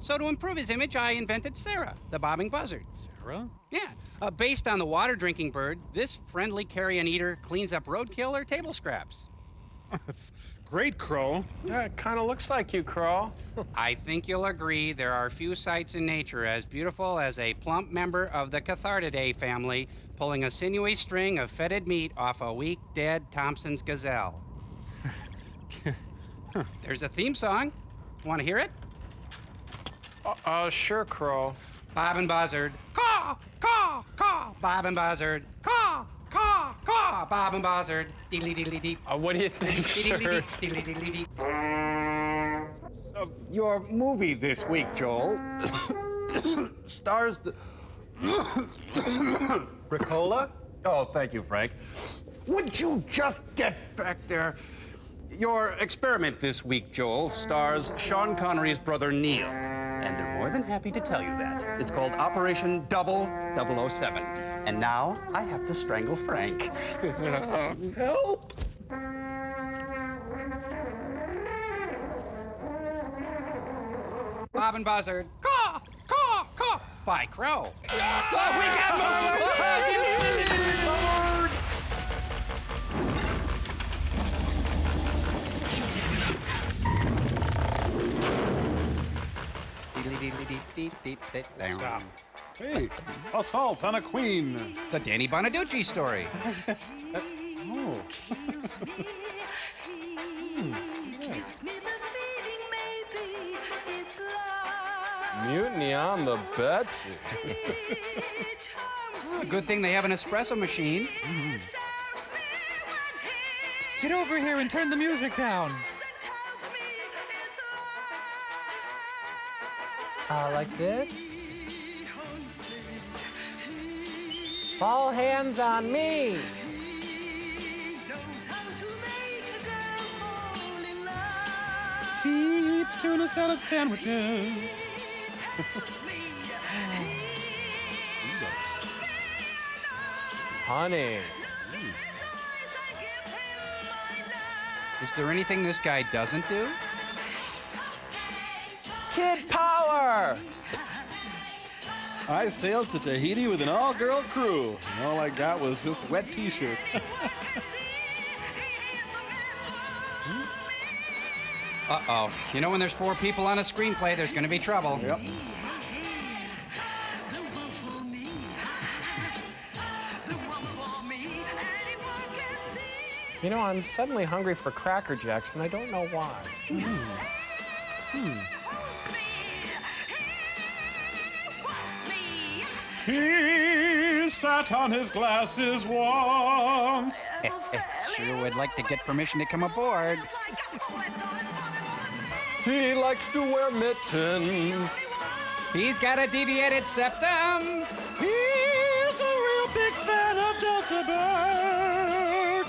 So to improve his image, I invented Sarah, the bobbing buzzard. Sarah? Yeah. Based on the water-drinking bird, this friendly carrion eater cleans up roadkill or table scraps. That's great, Crow. Yeah, it kind of looks like you, Crow. I think you'll agree there are few sights in nature as beautiful as a plump member of the Cathartidae family pulling a sinewy string of fetid meat off a weak, dead Thompson's gazelle. There's a theme song. Want to hear it? Sure, Crow. Bob and Buzzard, caw, caw, caw. Bob and Buzzard, caw, caw, caw. Bob and Buzzard, diddly diddly dee. What do you think, Diddly sir? diddly diddly dee. Your movie this week, Joel, stars the... Ricola? Oh, thank you, Frank. Would you just get back there? Your experiment this week, Joel, stars Sean Connery's brother Neil, and they're more than happy to tell you that. It's called Operation 007. And now I have to strangle Frank. Help! Bob and Buzzard, caw, caw, caw. By Crow. We got more! Stop. Hey, assault on a queen. The Danny Bonaducci story. Oh. Mutiny on the Betsy. Good thing they have an espresso machine. Get over here and turn the music down. Like this? All hands on me. He eats tuna salad sandwiches. Honey. Is there anything this guy doesn't do? Kid power! I sailed to Tahiti with an all-girl crew, and all I got was this wet T-shirt. Uh-oh. You know when there's 4 people on a screenplay, there's gonna be trouble. Yep. You know, I'm suddenly hungry for Cracker Jacks, and I don't know why. He sat on his glasses once. Sure would like to get permission to come aboard. He likes to wear mittens. He's got a deviated septum. He's a real big fan of Delta Burke.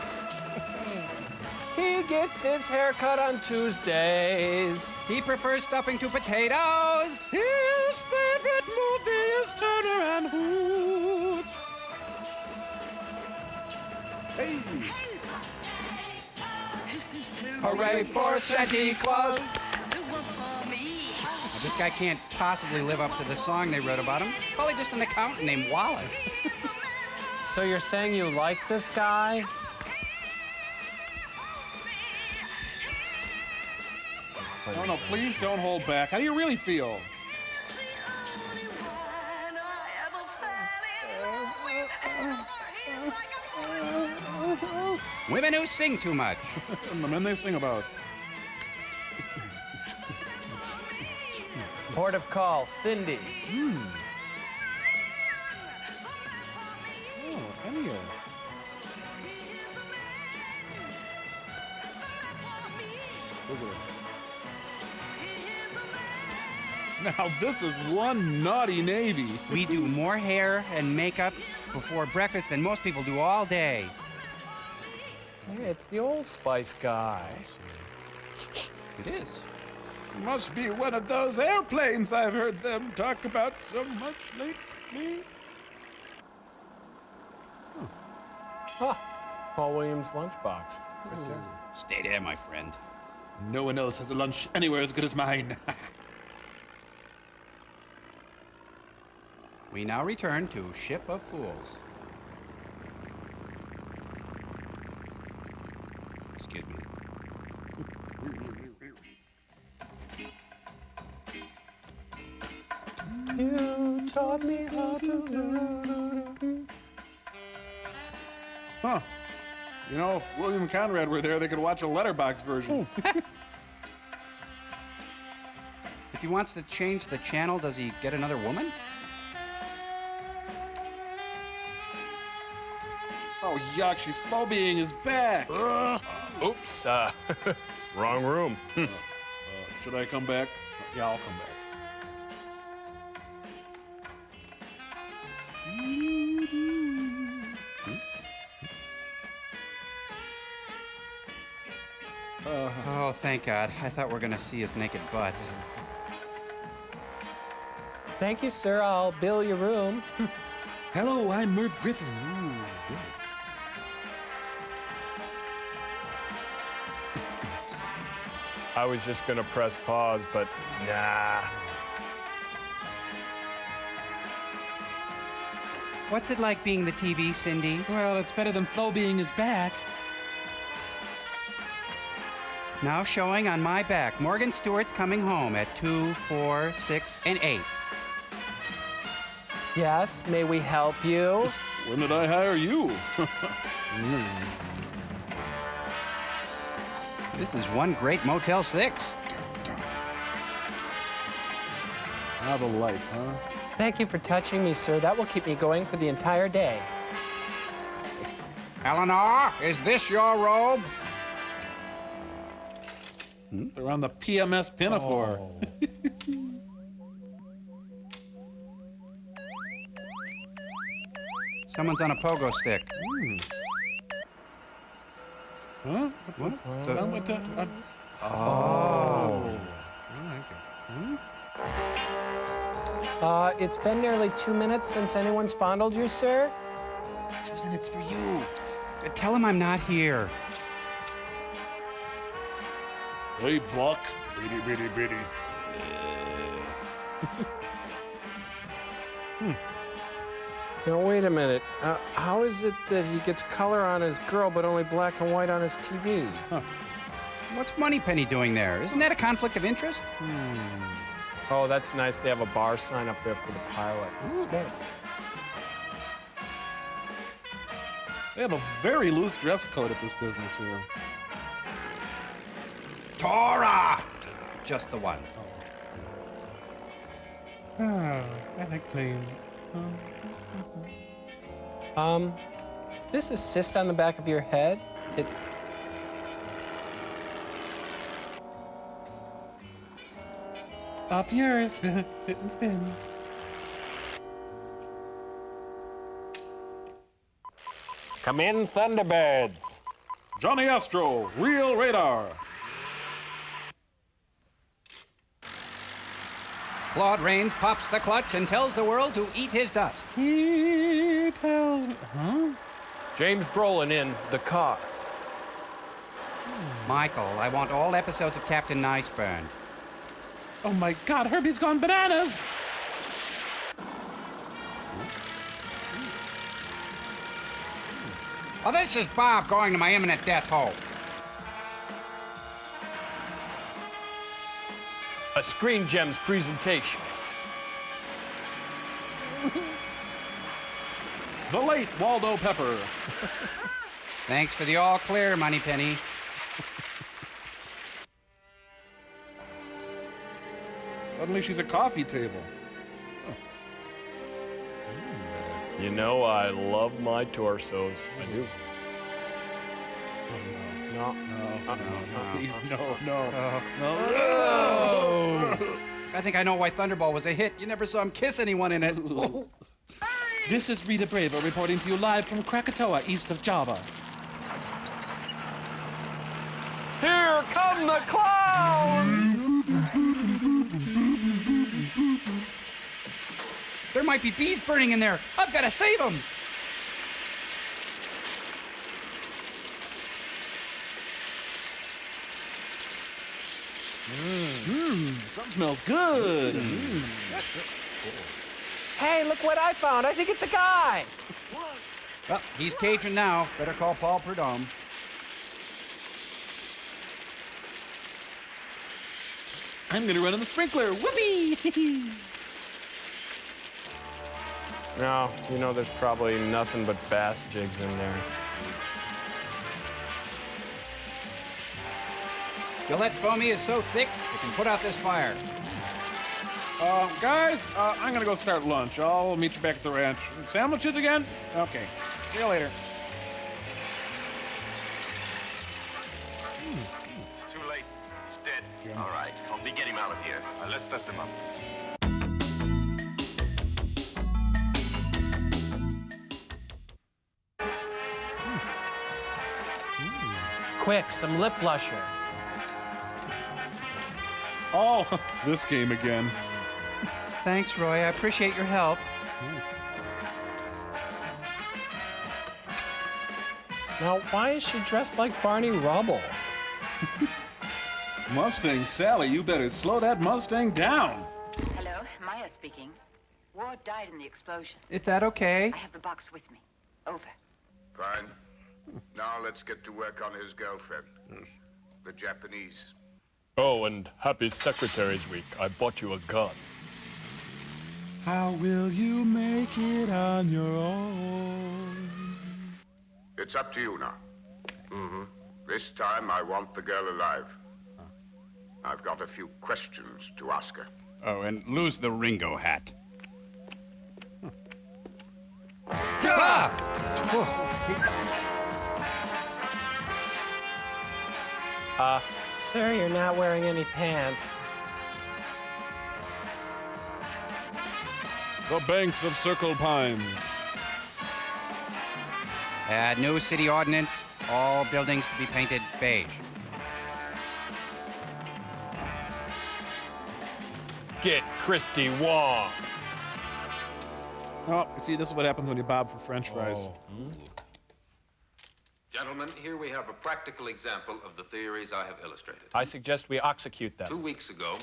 He gets his hair cut on Tuesdays. He prefers stuffing to potatoes. His favorite movie is Turner and Hooch. Hey. Hooray for Santa Claus. Now, this guy can't possibly live up to the song they wrote about him. Probably just an accountant named Wallace. So you're saying you like this guy? No, please don't hold back. How do you really feel? Women who sing too much. And the men they sing about. Port of call, Cindy. Oh, Enya. Now this is one naughty Navy. We do more hair and makeup before breakfast than most people do all day. Hey, it's the Old Spice guy. It is. Must be one of those airplanes I've heard them talk about so much lately. Paul Williams' lunchbox. Stay there, my friend. No one else has a lunch anywhere as good as mine. We now return to Ship of Fools. Excuse me. You taught me how to. Huh. You know, if William and Conrad were there, they could watch a letterbox version. If he wants to change the channel, does he get another woman? Oh, yuck, she's phobieing his back. Oops, wrong room. Should I come back? Yeah, I'll come back. Oh, thank God. I thought we were going to see his naked butt. Thank you, sir. I'll bill your room. Hello, I'm Merv Griffin. Ooh, good. I was just gonna press pause, but nah. What's it like being the TV, Cindy? Well, it's better than Flo being his back. Now showing on my back. Morgan Stewart's coming home at 2, 4, 6, and 8. Yes, may we help you? When did I hire you? This is one great Motel 6. Ah, the life, huh? Thank you for touching me, sir. That will keep me going for the entire day. Eleanor, is this your robe? They're on the PMS Pinafore. Someone's on a pogo stick. Huh? What? What the? It's been nearly 2 minutes since anyone's fondled you, sir. Susan, it's for you. Tell him I'm not here. Hey, Buck. Bitty, bitty, bitty. Now, wait a minute. How is it that he gets color on his girl but only black and white on his TV? What's Moneypenny doing there? Isn't that a conflict of interest? Oh, that's nice. They have a bar sign up there for the pilots. They have a very loose dress code at this business here. Tora! Just the one. I like planes. Is this a cyst on the back of your head? Up yours. Sit and spin. Come in, Thunderbirds. Johnny Astro, real radar. Claude Rains pops the clutch and tells the world to eat his dust. He tells me. Huh? James Brolin in The Car. Michael, I want all episodes of Captain Niceburn. Oh my God, Herbie's gone bananas. Oh, this is Bob going to my imminent death hole. A Screen Gems presentation. The late Waldo Pepper. Thanks for the all clear, Moneypenny. Suddenly she's a coffee table. You know I love my torsos. I do. No. Please, no. I think I know why Thunderball was a hit. You never saw him kiss anyone in it. This is Rita Bravo reporting to you live from Krakatoa, east of Java. Here come the clowns! There might be bees burning in there. I've got to save them. Something smells good. Hey, Hey, look what I found. I think it's a guy. Well, he's Cajun now. Better call Paul Prudhomme. I'm gonna run on the sprinkler. Whoopee! No, you know, there's probably nothing but bass jigs in there. Gillette foamy is so thick, it can put out this fire. Guys, I'm gonna go start lunch. I'll meet you back at the ranch. Sandwiches again? Okay. See you later. It's too late. He's dead. All right. Help me get him out of here. Let's let them up. Quick, some lip blusher. Oh, this game again. Thanks, Roy. I appreciate your help. Now, why is she dressed like Barney Rubble? Mustang Sally, you better slow that Mustang down. Hello, Maya speaking. Ward died in the explosion. Is that okay? I have the box with me. Over. Fine. Now let's get to work on his girlfriend. The Japanese. Oh, and happy Secretary's Week. I bought you a gun. How will you make it on your own? It's up to you now. This time I want the girl alive. I've got a few questions to ask her. Oh, and lose the Ringo hat. Sir, you're not wearing any pants. The banks of Circle Pines. New city ordinance, all buildings to be painted beige. Get Christy Wong. Oh, see, this is what happens when you bob for French fries. Gentlemen, here we have a practical example of the theories I have illustrated. I suggest we execute them. 2 weeks ago,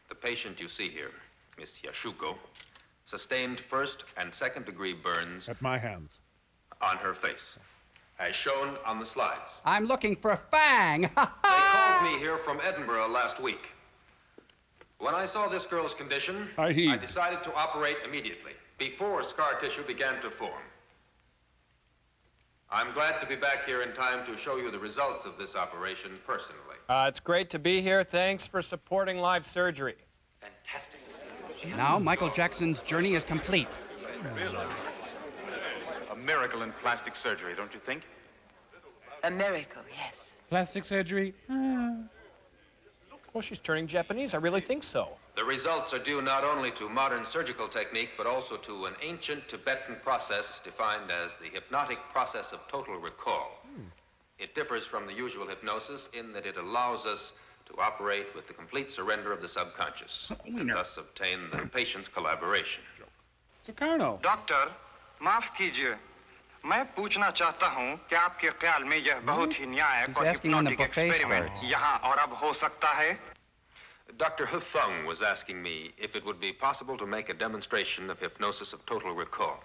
the patient you see here, Miss Yashuko, sustained first and second degree burns At my hands. on her face, as shown on the slides. I'm looking for a fang. They called me here from Edinburgh last week. When I saw this girl's condition, I heed. I decided to operate immediately, before scar tissue began to form. I'm glad to be back here in time to show you the results of this operation personally. It's great to be here. Thanks for supporting live surgery. Fantastic. Now Michael Jackson's journey is complete. A miracle in plastic surgery, don't you think? A miracle, yes. Plastic surgery? Well, she's turning Japanese. I really think so. The results are due not only to modern surgical technique, but also to an ancient Tibetan process defined as the hypnotic process of total recall. It differs from the usual hypnosis in that it allows us to operate with the complete surrender of the subconscious, and thus obtain the patient's collaboration. Sukarno. Doctor माफ कीजिए मैं पूछना चाहता हूं कि आपके ख्याल में यह बहुत ही न्यायिक He's और asking when the hypnotic buffet experiment starts. यहाँ और अब हो सकता है Dr. Hufeng was asking me if it would be possible to make a demonstration of hypnosis of total recall.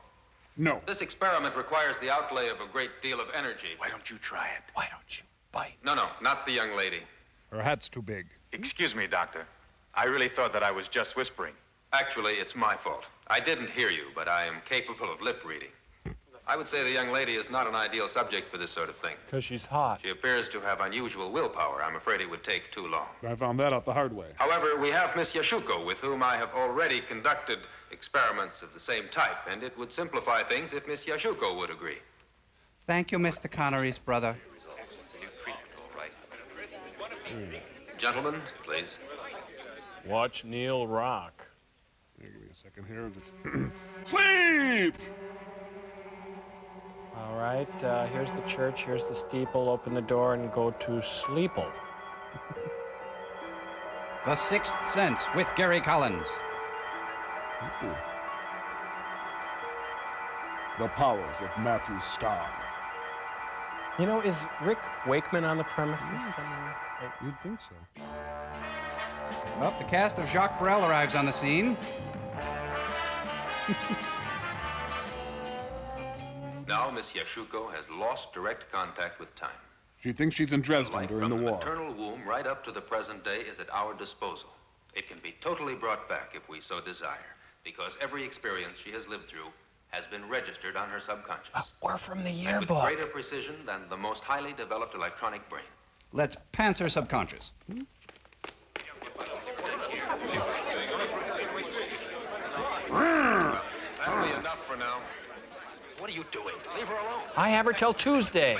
No. This experiment requires the outlay of a great deal of energy. Why don't you try it? Why don't you bite? No, not the young lady. Her hat's too big. Excuse me, doctor. I really thought that I was just whispering. Actually, it's my fault. I didn't hear you, but I am capable of lip reading. I would say the young lady is not an ideal subject for this sort of thing. Because she's hot. She appears to have unusual willpower. I'm afraid it would take too long. I found that out the hard way. However, we have Miss Yashuko, with whom I have already conducted experiments of the same type, and it would simplify things if Miss Yashuko would agree. Thank you, Mr. Connery's brother. Gentlemen, please. Watch Neil rock. Give me a second here. Sleep! All right, here's the church, here's the steeple. Open the door and go to Sleeple. The Sixth Sense with Gary Collins. The powers of Matthew Starr. You know, is Rick Wakeman on the premises? You'd think so. Well, the cast of Jacques Brel arrives on the scene. Now, Miss Yashuko has lost direct contact with time. She thinks she's in Dresden Life during the from war. maternal womb right up to the present day is at our disposal. It can be totally brought back if we so desire, because every experience she has lived through has been registered on her subconscious. Or from the And with yearbook. greater precision than the most highly developed electronic brain. Let's pants her subconscious. That'll be enough for now. What are you doing? Leave her alone. I have her till Tuesday.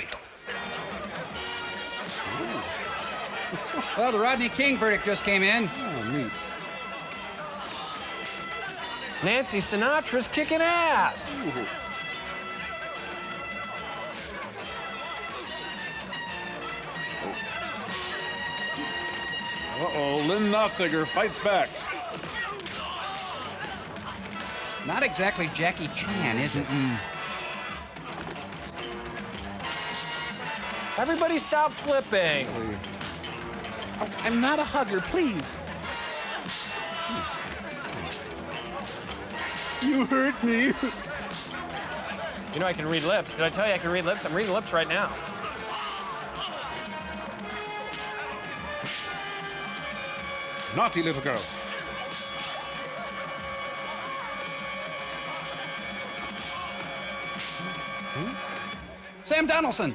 Well, the Rodney King verdict just came in. Oh, neat. Nancy Sinatra's kicking ass. Uh-oh, Lynn Nossiger fights back. Not exactly Jackie Chan, is it? Everybody stop flipping. Oh, I'm not a hugger, please. You hurt me. You know I can read lips. Did I tell you I can read lips? I'm reading lips right now. Naughty little girl. Sam Donaldson.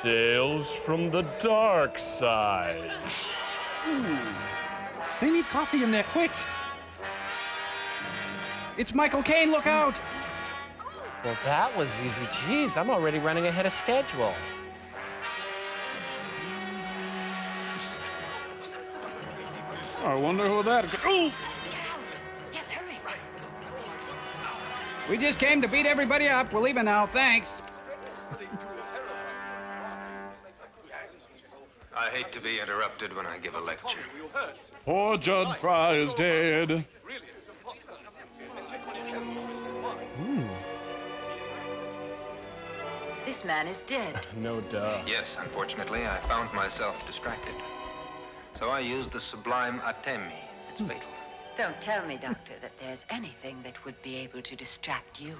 Tales from the dark side. They need coffee in there, quick. It's Michael Caine, look out! Well, that was easy. Jeez, I'm already running ahead of schedule. I wonder who that could... Ooh! Yes, hurry. We just came to beat everybody up. We're leaving now, thanks. I hate to be interrupted when I give a lecture. Poor Judd Fry is dead. This man is dead. No duh. Yes, unfortunately, I found myself distracted. So I used the sublime atemi. It's fatal. Don't tell me, Doctor, that there's anything that would be able to distract you.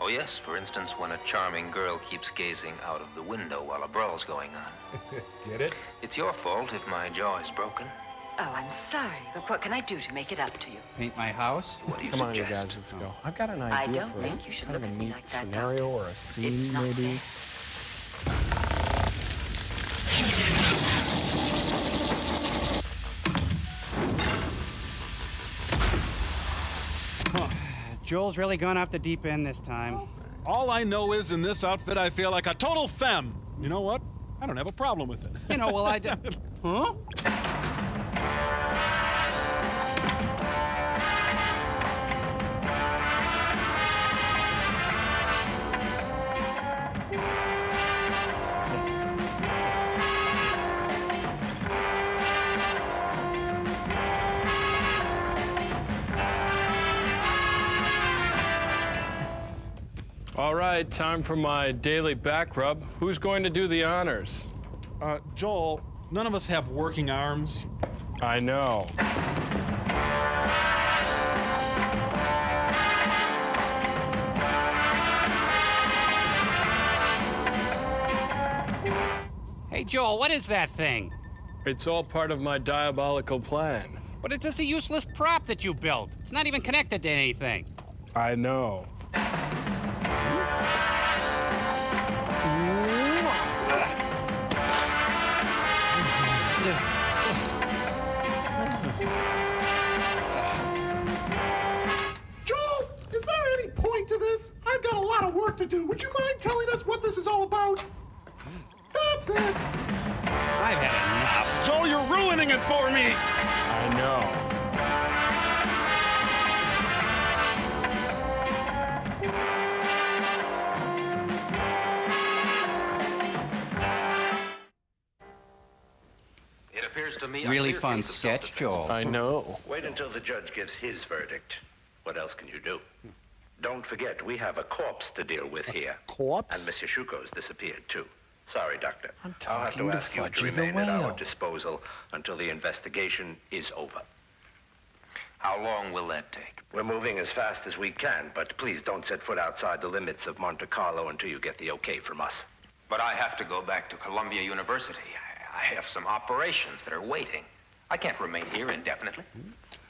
Oh, yes, for instance, when a charming girl keeps gazing out of the window while a brawl's going on. Get it? It's your fault if my jaw is broken. Oh, I'm sorry, but what can I do to make it up to you? Paint my house? What do you Come on, you suggest? guys, let's go. I've got an I idea don't for think you should kind of look a at me neat like that, scenario Doctor. or a scene, It's not maybe. Joel's really gone off the deep end this time. All I know is in this outfit I feel like a total femme. You know what? I don't have a problem with it. You know, well, I did. Huh? All right, time for my daily back rub. Who's going to do the honors? Joel, none of us have working arms. I know. Hey, Joel, what is that thing? It's all part of my diabolical plan. But it's just a useless prop that you built. It's not even connected to anything. I know. Joel, is there any point to this? I've got a lot of work to do. Would you mind telling us what this is all about? That's it. I've had enough. Joel, you're ruining it for me! I know. It appears to me Really a clear fun case of sketch, self-defense. Joel. I know. Wait until the judge gives his verdict. What else can you do? Don't forget, we have a corpse to deal with here. corpse? And Miss Yashuko's disappeared, too. Sorry, Doctor. I'm I'll have talking to to ask you to Fudgy the remain at our Whale. disposal until the investigation is over. How long will that take? We're moving as fast as we can, but please don't set foot outside the limits of Monte Carlo until you get the okay from us. But I have to go back to Columbia University. I have some operations that are waiting. I can't remain here indefinitely.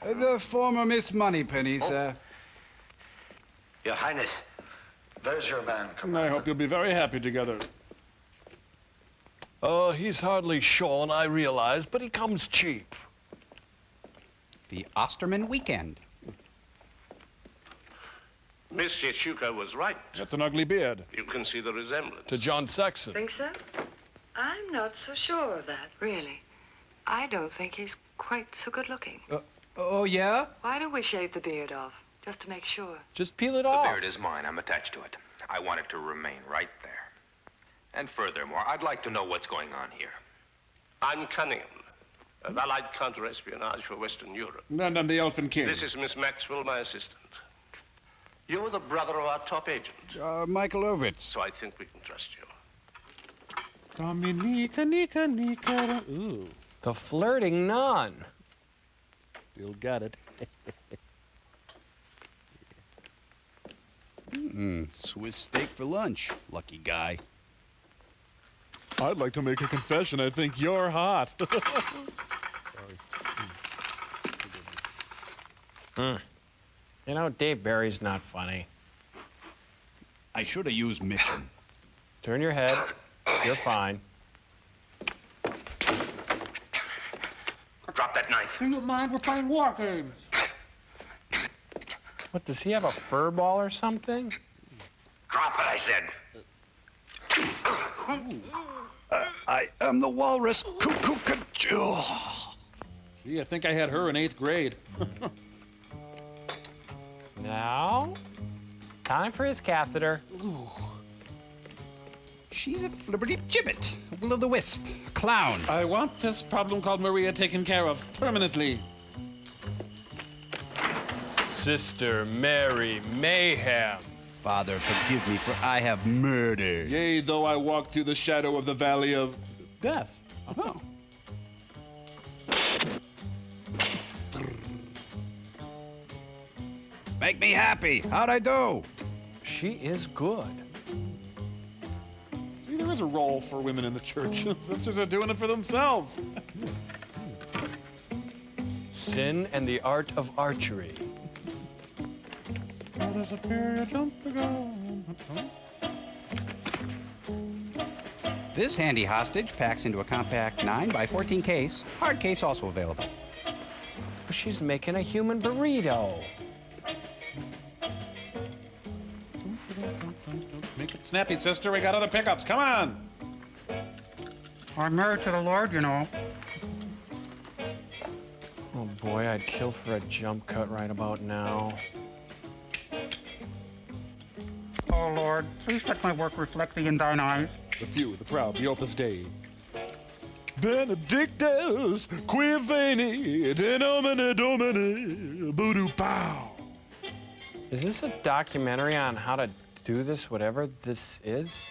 The former Miss Moneypenny, sir. Your Highness, there's your man. I hope you'll be very happy together. He's hardly shorn, I realize, but he comes cheap. The Osterman Weekend. Miss Yeshuka was right. That's an ugly beard. You can see the resemblance. To John Saxon. Think so? I'm not so sure of that, really. I don't think he's quite so good looking. Oh, yeah? Why don't we shave the beard off, just to make sure? Just peel it The off. beard is mine. I'm attached to it. I want it to remain right there. And furthermore, I'd like to know what's going on here. I'm Cunningham, Allied counter-espionage for Western Europe. And I'm the Elfin King. This is Miss Maxwell, my assistant. You're the brother of our top agent. Michael Ovitz. So I think we can trust you. Dominica, Nika, Nika. Ooh. The flirting nun. You got it. Swiss steak for lunch. Lucky guy. I'd like to make a confession. I think you're hot. You know, Dave Barry's not funny. I should have used Mitchum. Turn your head. You're fine. Drop that knife. Do you mind? We're playing war games. What, does he have a fur ball or something? Drop it, I said. I am the walrus. Cuckoo. Gee, I think I had her in 8th grade. Now, time for his catheter. Ooh. She's a flibberty gibbet, a will-o'-the-wisp, a clown. I want this problem called Maria taken care of permanently. Sister Mary Mayhem. Father, forgive me, for I have murdered. Yea, though I walk through the shadow of the valley of death. Oh. Make me happy. How'd I do? She is good. See, there is a role for women in the church. Sisters are doing it for themselves. Sin and the art of archery. Oh, there's a period jump to go. This handy hostage packs into a compact 9x14 case. Hard case also available. She's making a human burrito. Make it snappy, sister. We got other pickups. Come on. I'm married to the Lord, you know. Oh boy, I'd kill for a jump cut right about now. Oh, Lord, please let my work reflect thee in thine eyes. The few, the proud, the opus Dei. Benedictus, qui veni, de nomine Domini, voodoo pow. Is this a documentary on how to do this, whatever this is?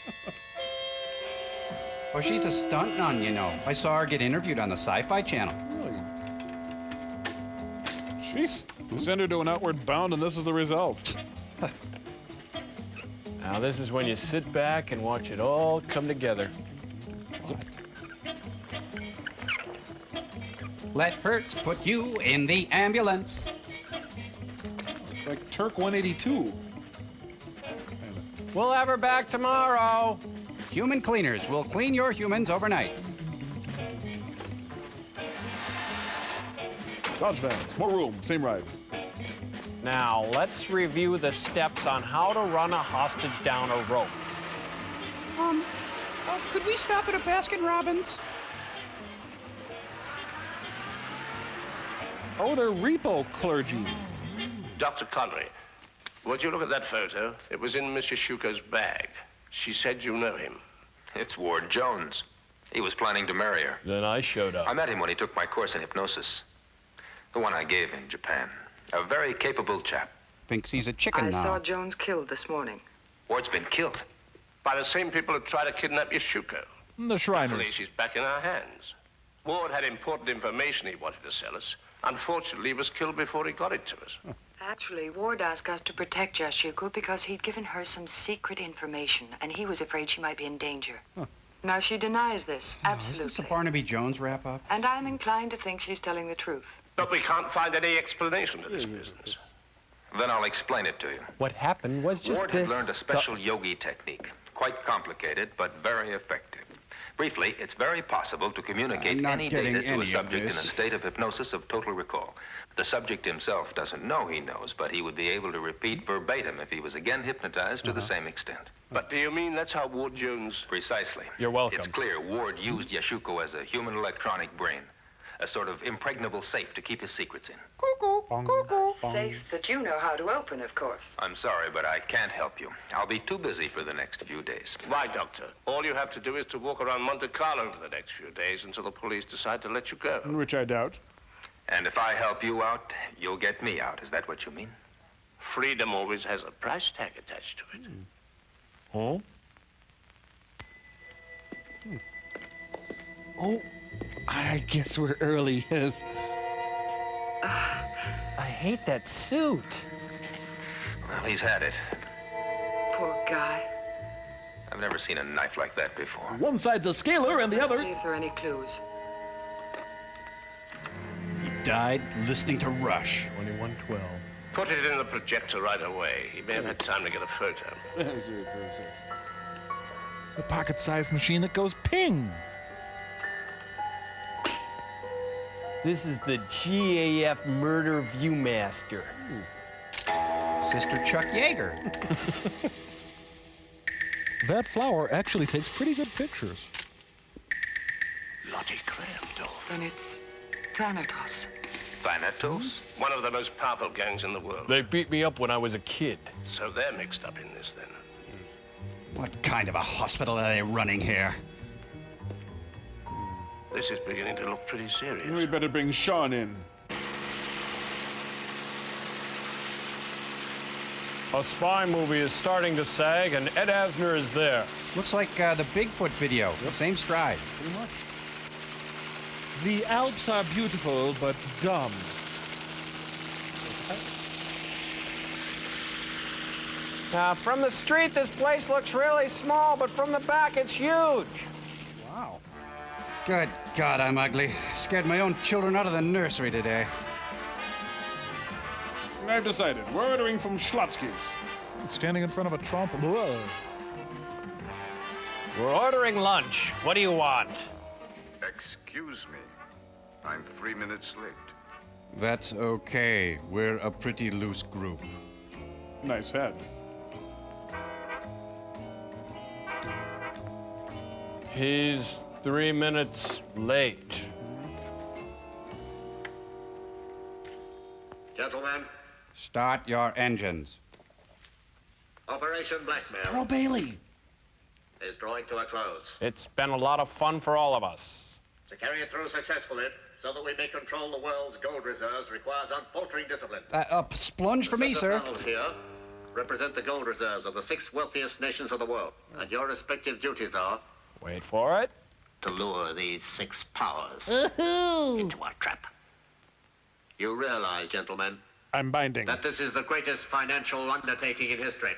Oh, she's a stunt nun, you know. I saw her get interviewed on the Sci-Fi Channel. Really? Jeez. We send her to an outward bound, and this is the result. Now, this is when you sit back and watch it all come together. What? Let Hertz put you in the ambulance. It's like Turk 182. We'll have her back tomorrow. Human cleaners will clean your humans overnight. Dodge vans, more room, same ride. Now, let's review the steps on how to run a hostage down a rope. Could we stop at a Baskin Robbins? Oh, they're repo clergy. Dr. Connery, would you look at that photo? It was in Miss Yeshuka's bag. She said you know him. It's Ward Jones. He was planning to marry her. Then I showed up. I met him when he took my course in hypnosis. The one I gave in Japan. A very capable chap. Thinks he's a chicken I now. saw Jones killed this morning. Ward's been killed. By the same people who tried to kidnap Yeshuka. The Shriners. Luckily, she's back in our hands. Ward had important information he wanted to sell us. Unfortunately, he was killed before he got it to us. Actually, Ward asked us to protect Yashuko because he'd given her some secret information, and he was afraid she might be in danger. Now, she denies this, absolutely. Is this a Barnaby Jones wrap-up? And I'm inclined to think she's telling the truth. But we can't find any explanation to this business. Then I'll explain it to you. What happened was just Ward this. had learned a special yogi technique. Quite complicated, but very effective. Briefly, it's very possible to communicate any data to a subject in a state of hypnosis of total recall. The subject himself doesn't know he knows, but he would be able to repeat verbatim if he was again hypnotized to the same extent. But do you mean that's how Ward Jones... Precisely. You're welcome. It's clear Ward used Yashuko as a human electronic brain, a sort of impregnable safe to keep his secrets in. Safe that you know how to open, of course. I'm sorry, but I can't help you. I'll be too busy for the next few days. Why, Doctor? All you have to do is to walk around Monte Carlo for the next few days until the police decide to let you go. Which I doubt. And if I help you out, you'll get me out. Is that what you mean? Freedom always has a price tag attached to it. Huh? Oh, I guess we're early. I hate that suit. Well, he's had it. Poor guy. I've never seen a knife like that before. One side's a scaler and the Let's other... see if there are any clues. He died listening to Rush. 2112. Put it in the projector right away. He may have had time to get a photo. The pocket-sized machine that goes ping. This is the GAF Murder Viewmaster. Sister Chuck Yeager. That flower actually takes pretty good pictures. Lottie Graham, Dolph. And it's Thanatos. Thanatos? One of the most powerful gangs in the world. They beat me up when I was a kid. So they're mixed up in this, then. What kind of a hospital are they running here? This is beginning to look pretty serious. We better bring Sean in. A spy movie is starting to sag, and Ed Asner is there. Looks like the Bigfoot video. Same stride. Pretty much. The Alps are beautiful, but dumb. From the street, this place looks really small, but from the back, it's huge. Wow. Good God, I'm ugly. Scared my own children out of the nursery today. I've decided. We're ordering from Schlotsky's. Standing in front of a Trump. Whoa. We're ordering lunch. What do you want? Excuse me. I'm 3 minutes late. That's okay. We're a pretty loose group. Nice head. He's 3 minutes late. Gentlemen, Start your engines. Operation Blackmail Pearl Bailey. is drawing to a close. It's been a lot of fun for all of us. To carry it through successfully, so that we may control the world's gold reserves, requires unfaltering discipline. A splunge for me, sir. Panels here represent the gold reserves of the 6 wealthiest nations of the world, and your respective duties are... Wait for it. To lure these 6 powers into our trap. You realize, gentlemen, I'm binding. that this is the greatest financial undertaking in history.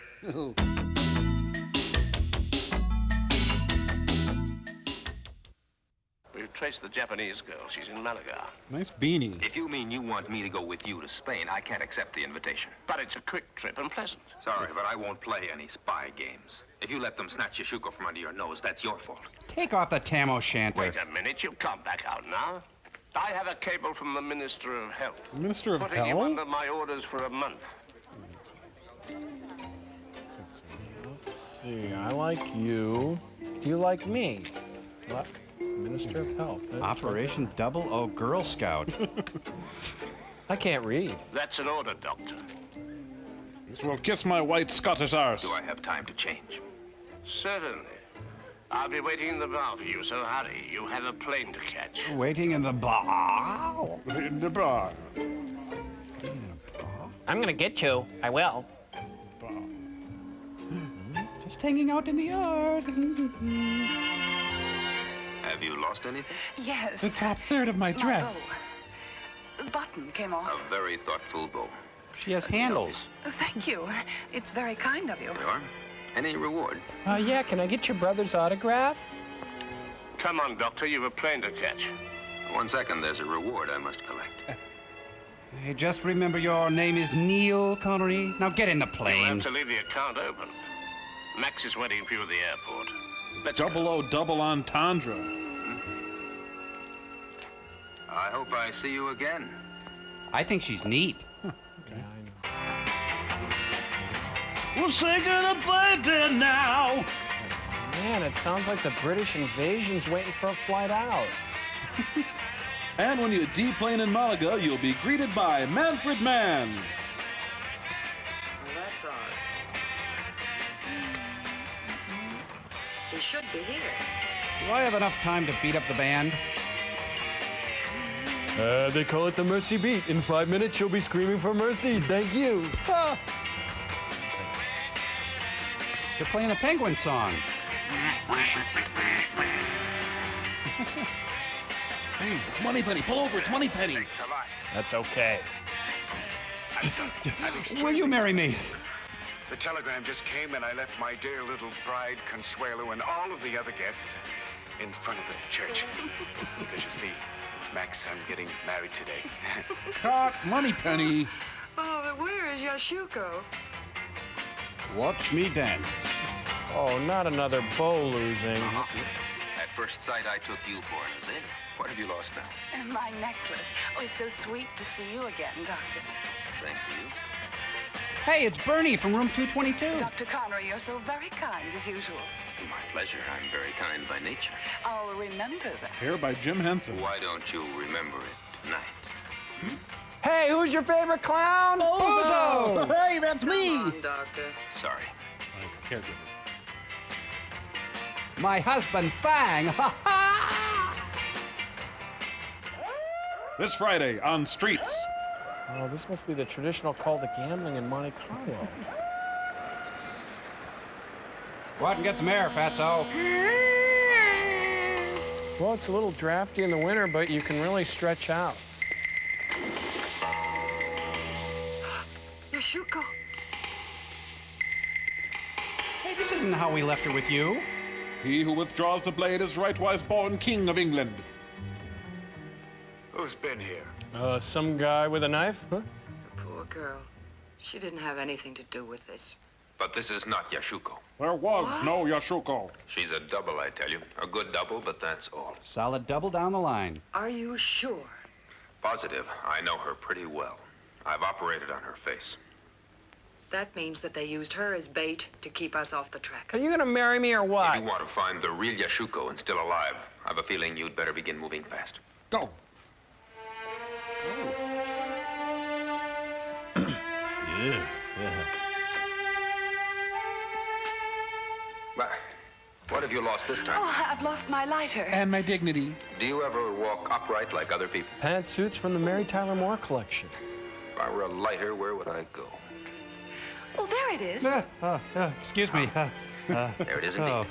We've traced the Japanese girl. She's in Malaga. Nice beanie. If you mean you want me to go with you to Spain, I can't accept the invitation. But it's a quick trip and pleasant. Sorry, but I won't play any spy games. If you let them snatch Yashuko from under your nose, that's your fault. Take off the tam o' shanter. Wait a minute. You can't back out now. I have a cable from the Minister of Health. Minister of putting you Hell? under my orders for a month. Let's see. I like you. Do you like me? What? Minister of Health. Operation Double O Girl Scout. I can't read. That's an order, Doctor. This will kiss my white Scottish arse. Do I have time to change? Certainly. I'll be waiting in the bar for you, so hurry. You have a plane to catch. Waiting in the bar. In the bar. I'm gonna get you. I will. Just hanging out in the yard. Have you lost anything? Yes. The top third of my dress. bow. button came off. A very thoughtful bow. She has handles. Thank you. It's very kind of you. There you are. Any reward? Yeah, can I get your brother's autograph? Come on, Doctor, you've a plane to catch. 1 second, there's a reward I must collect. Hey, just remember your name is Neil Connery. Now get in the You'll plane. have to leave the account open. Max is waiting for you at the airport. Let's Double-O double entendre. I hope I see you again. I think she's neat. We'll say goodbye then now. Man, it sounds like the British invasion's waiting for a flight out. And when you deplane in Malaga, you'll be greeted by Manfred Mann. Well, that's odd. He should be here. Do I have enough time to beat up the band? They call it the Mercy Beat. In 5 minutes, you'll be screaming for mercy. Thank you. They're playing a penguin song. Hey, it's Moneypenny. Pull over. It's Moneypenny. That's okay. Will you marry me? The telegram just came and I left my dear little bride, Consuelo, and all of the other guests in front of the church. Because you see, Max, I'm getting married today. Cut, Moneypenny. Oh, but where is Yashuko? Watch me dance. Oh, not another bow losing. At first sight, I took you for an azalea. What have you lost now? My necklace. Oh, it's so sweet to see you again, Doctor. Same to you. Hey, it's Bernie from room 222. Dr. Connery, you're so very kind as usual. My pleasure. I'm very kind by nature. I'll remember that. Here by Jim Henson. Why don't you remember it tonight? Hey, who's your favorite clown? Bozo! Hey, that's me! Come on, Doctor. Sorry. My caregiver. My husband, Fang. Ha ha! This Friday on Streets. Oh, this must be the traditional call to gambling in Monte Carlo. Go out and get some air, fatso. Well, it's a little drafty in the winter, but you can really stretch out. Yashuko. Hey, this isn't how we left her with you. He who withdraws the blade is rightwise born King of England. Who's been here? Some guy with a knife? Huh? The poor girl. She didn't have anything to do with this. But this is not Yashuko. There was no Yashuko. She's a double, I tell you. A good double, but that's all. Solid double down the line. Are you sure? Positive. I know her pretty well. I've operated on her face. That means that they used her as bait to keep us off the track. Are you gonna marry me or what? If you want to find the real Yashuko and still alive, I have a feeling you'd better begin moving fast. Go. What have you lost this time? Oh, I've lost my lighter. And my dignity. Do you ever walk upright like other people? Pantsuits from the Mary Tyler Moore collection. If I were a lighter, where would I go? Oh, there it is. Excuse me. There it is indeed. Oh.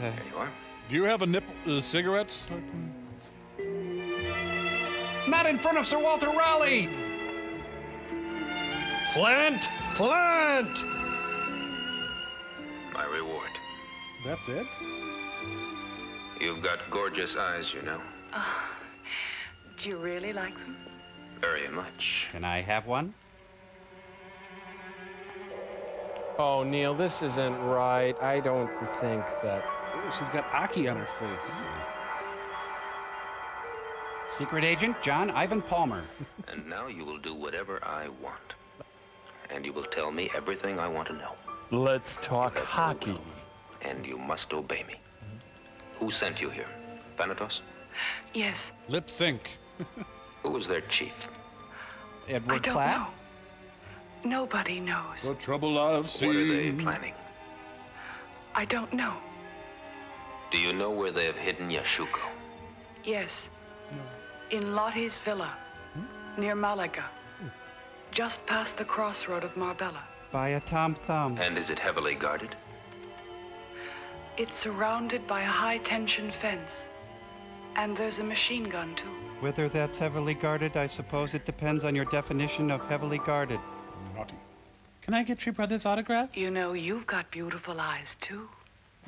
There you are. Do you have a cigarette? Not in front of Sir Walter Raleigh. Flint! Flint! My reward. That's it? You've got gorgeous eyes, you know. Do you really like them? Very much. Can I have one? Oh, Neil, this isn't right. I don't think that. Ooh, she's got Aki on her face. Secret agent John Ivan Palmer. And now you will do whatever I want. And you will tell me everything I want to know. Let's talk hockey. And you must obey me. Who sent you here? Thanatos? Yes. Lip sync. Who was their chief? Edward I don't Cladd? know. Nobody knows. The trouble I've seen. What are they planning? I don't know. Do you know where they have hidden Yashuko? Yes. In Lottie's villa, near Malaga. Just past the crossroad of Marbella. By a Tom Thumb. And is it heavily guarded? It's surrounded by a high-tension fence. And there's a machine gun, too. Whether that's heavily guarded, I suppose it depends on your definition of heavily guarded. Naughty. Can I get your brother's autograph? You know, you've got beautiful eyes, too.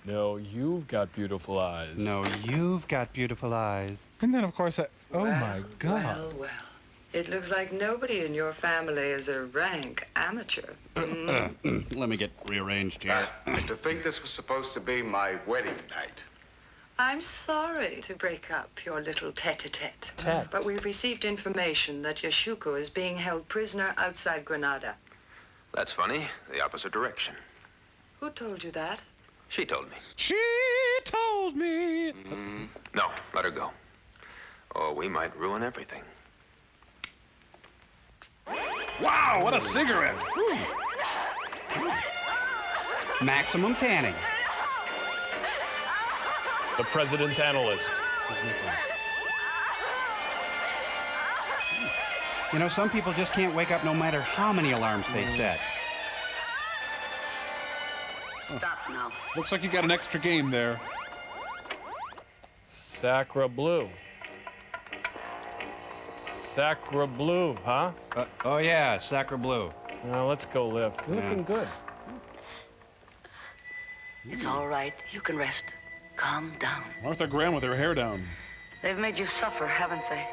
No, you've got beautiful eyes. No, you've got beautiful eyes. And then, of course, oh my God. Well. It looks like nobody in your family is a rank amateur. Let me get rearranged here. To think this was supposed to be my wedding night. I'm sorry to break up your little tete-a-tete. But we've received information that Yashuko is being held prisoner outside Granada. That's funny. The opposite direction. Who told you that? She told me. She told me. No, let her go. Or we might ruin everything. Wow, what a cigarette! Maximum tanning. The president's analyst. You know, some people just can't wake up no matter how many alarms they set. Stop now. Looks like you got an extra game there. Sacra Blue. Sacra Blue, huh? Oh, yeah, Sacra Blue. Now, let's go lift. You're looking good. It's all right. You can rest. Calm down. Martha Graham with her hair down. They've made you suffer, haven't they?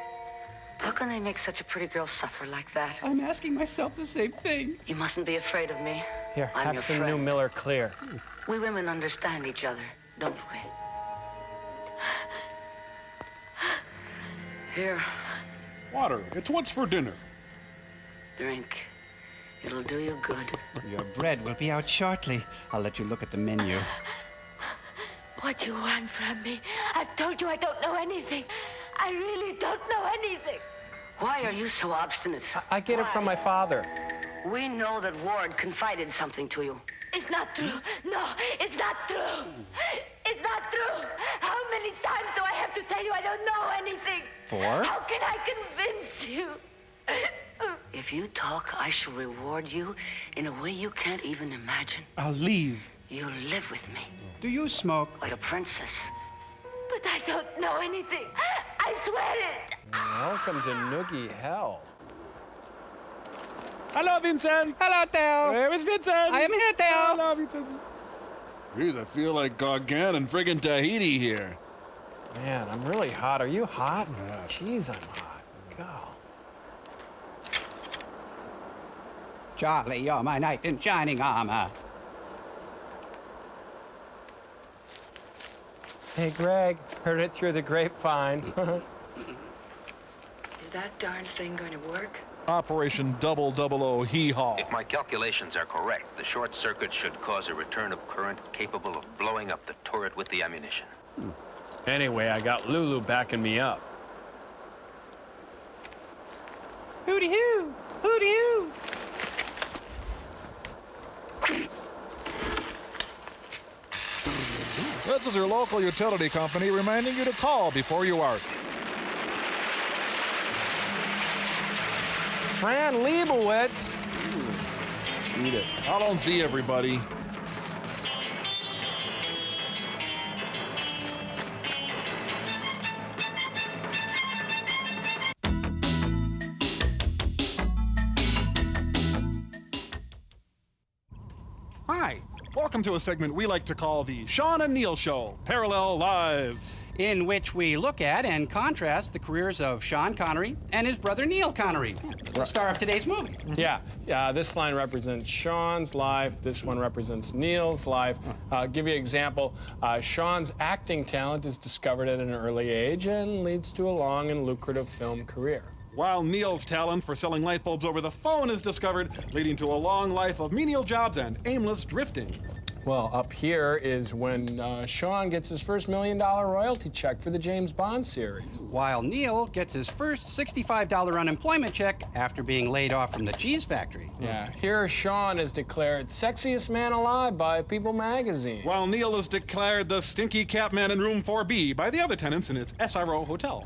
How can they make such a pretty girl suffer like that? I'm asking myself the same thing. You mustn't be afraid of me. Here, I'm have your some friend. new Miller Clear. We women understand each other, don't we? Here, Water. It's what's for dinner. drink. It'll do you good. Your bread will be out shortly. I'll let you look at the menu. What do you want from me? I've told you I don't know anything. I really don't know anything. Why are you so obstinate? I get it from my father. We know that Ward confided something to you. It's not true. No, it's not true. It's not true. How many times do I have to tell you I don't know anything? 4? How can I convince you? If you talk, I shall reward you in a way you can't even imagine. I'll leave. You'll live with me. Do you smoke? Like a princess. But I don't know anything. I swear it. Welcome to Noogie Hell. Hello, Vincent. Hello, Theo. Where is Vincent? I am here, Theo. Hello, Vincent. Jeez, I feel like Gauguin and friggin' Tahiti here. Man, I'm really hot. Are you hot? Jeez, I'm hot. God. Charlie, you're my knight in shining armor. Hey, Greg, heard it through the grapevine. Is that darn thing going to work? Operation 000 Hee-Haw. If my calculations are correct, the short circuit should cause a return of current capable of blowing up the turret with the ammunition. Anyway, I got Lulu backing me up. Hooty-hoo! Hooty-hoo! This is your local utility company reminding you to call before you arc. Fran Lebowitz. Let's beat it. I don't see everybody. Hi, welcome to a segment we like to call the Sean and Neil Show, Parallel Lives. In which we look at and contrast the careers of Sean Connery and his brother Neil Connery, the star of today's movie. Yeah, this line represents Sean's life. This one represents Neil's life. Give you an example. Sean's acting talent is discovered at an early age and leads to a long and lucrative film career. While Neil's talent for selling light bulbs over the phone is discovered, leading to a long life of menial jobs and aimless drifting. Well, up here is when Sean gets his first $1 million royalty check for the James Bond series. While Neil gets his first $65 unemployment check after being laid off from the cheese factory. Yeah, here Sean is declared sexiest man alive by People magazine. While Neil is declared the stinky cat man in room 4B by the other tenants in his SRO hotel.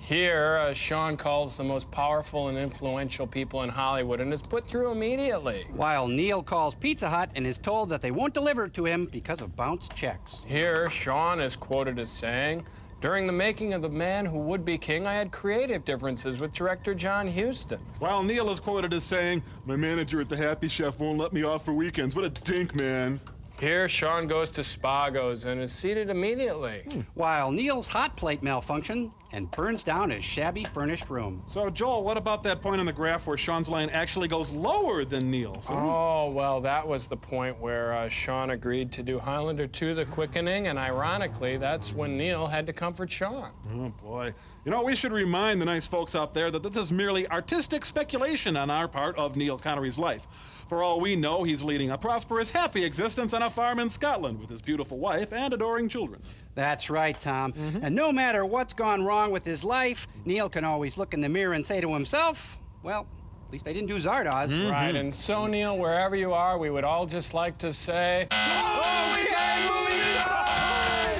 Here, Sean calls the most powerful and influential people in Hollywood and is put through immediately. While Neil calls Pizza Hut and is told that they won't deliver it to him because of bounced checks. Here, Sean is quoted as saying, During the making of The Man Who Would Be King, I had creative differences with director John Huston. While Neil is quoted as saying, "My manager at the Happy Chef won't let me off for weekends. What a dink, man." Here, Sean goes to Spago's and is seated immediately. While Neil's hot plate malfunction and burns down his shabby furnished room. So, Joel, what about that point on the graph where Sean's line actually goes lower than Neil's? Huh? Oh, well, that was the point where Sean agreed to do Highlander 2, The Quickening, and ironically, that's when Neil had to comfort Sean. Oh, boy. You know, we should remind the nice folks out there that this is merely artistic speculation on our part of Neil Connery's life. For all we know, he's leading a prosperous, happy existence on a farm in Scotland with his beautiful wife and adoring children. That's right, Tom. And no matter what's gone wrong with his life, Neil can always look in the mirror and say to himself, well, at least I didn't do Zardoz. Right, and so, Neil, wherever you are, we would all just like to say... Oh, we can movie side!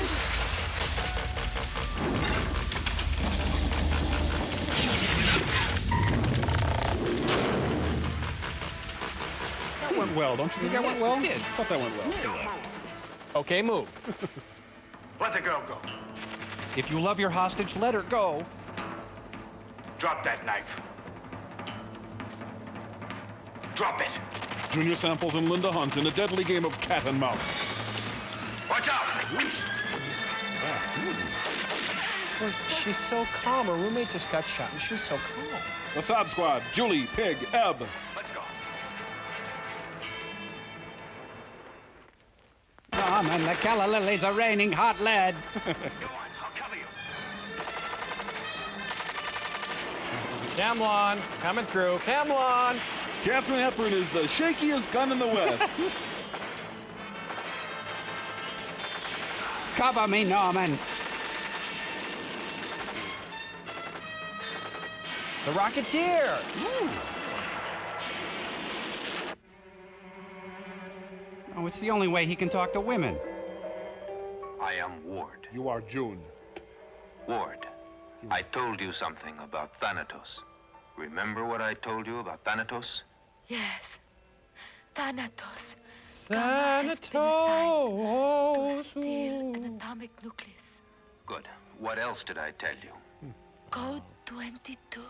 That went well, don't you think that went well? It did. I thought that went well. Okay, move. Let the girl go. If you love your hostage, let her go. Drop that knife. Drop it. Junior Samples and Linda Hunt in a deadly game of cat and mouse. Watch out! Well, she's so calm. Her roommate just got shot, and she's so calm. The Sod Squad, Julie, Pig, Ebb. Let's go. Come and the calla lilies are raining hot lead. Go on, I'll cover you. Camlon, coming through. Camlon! Katharine Hepburn is the shakiest gun in the West. Cover me, Norman. The Rocketeer! Oh, it's the only way he can talk to women. I am Ward. You are June. Ward, I told you something about Thanatos. Remember what I told you about Thanatos? Yes. Thanatos. Thanatos. To steal an atomic nucleus. Good. What else did I tell you? Code 22.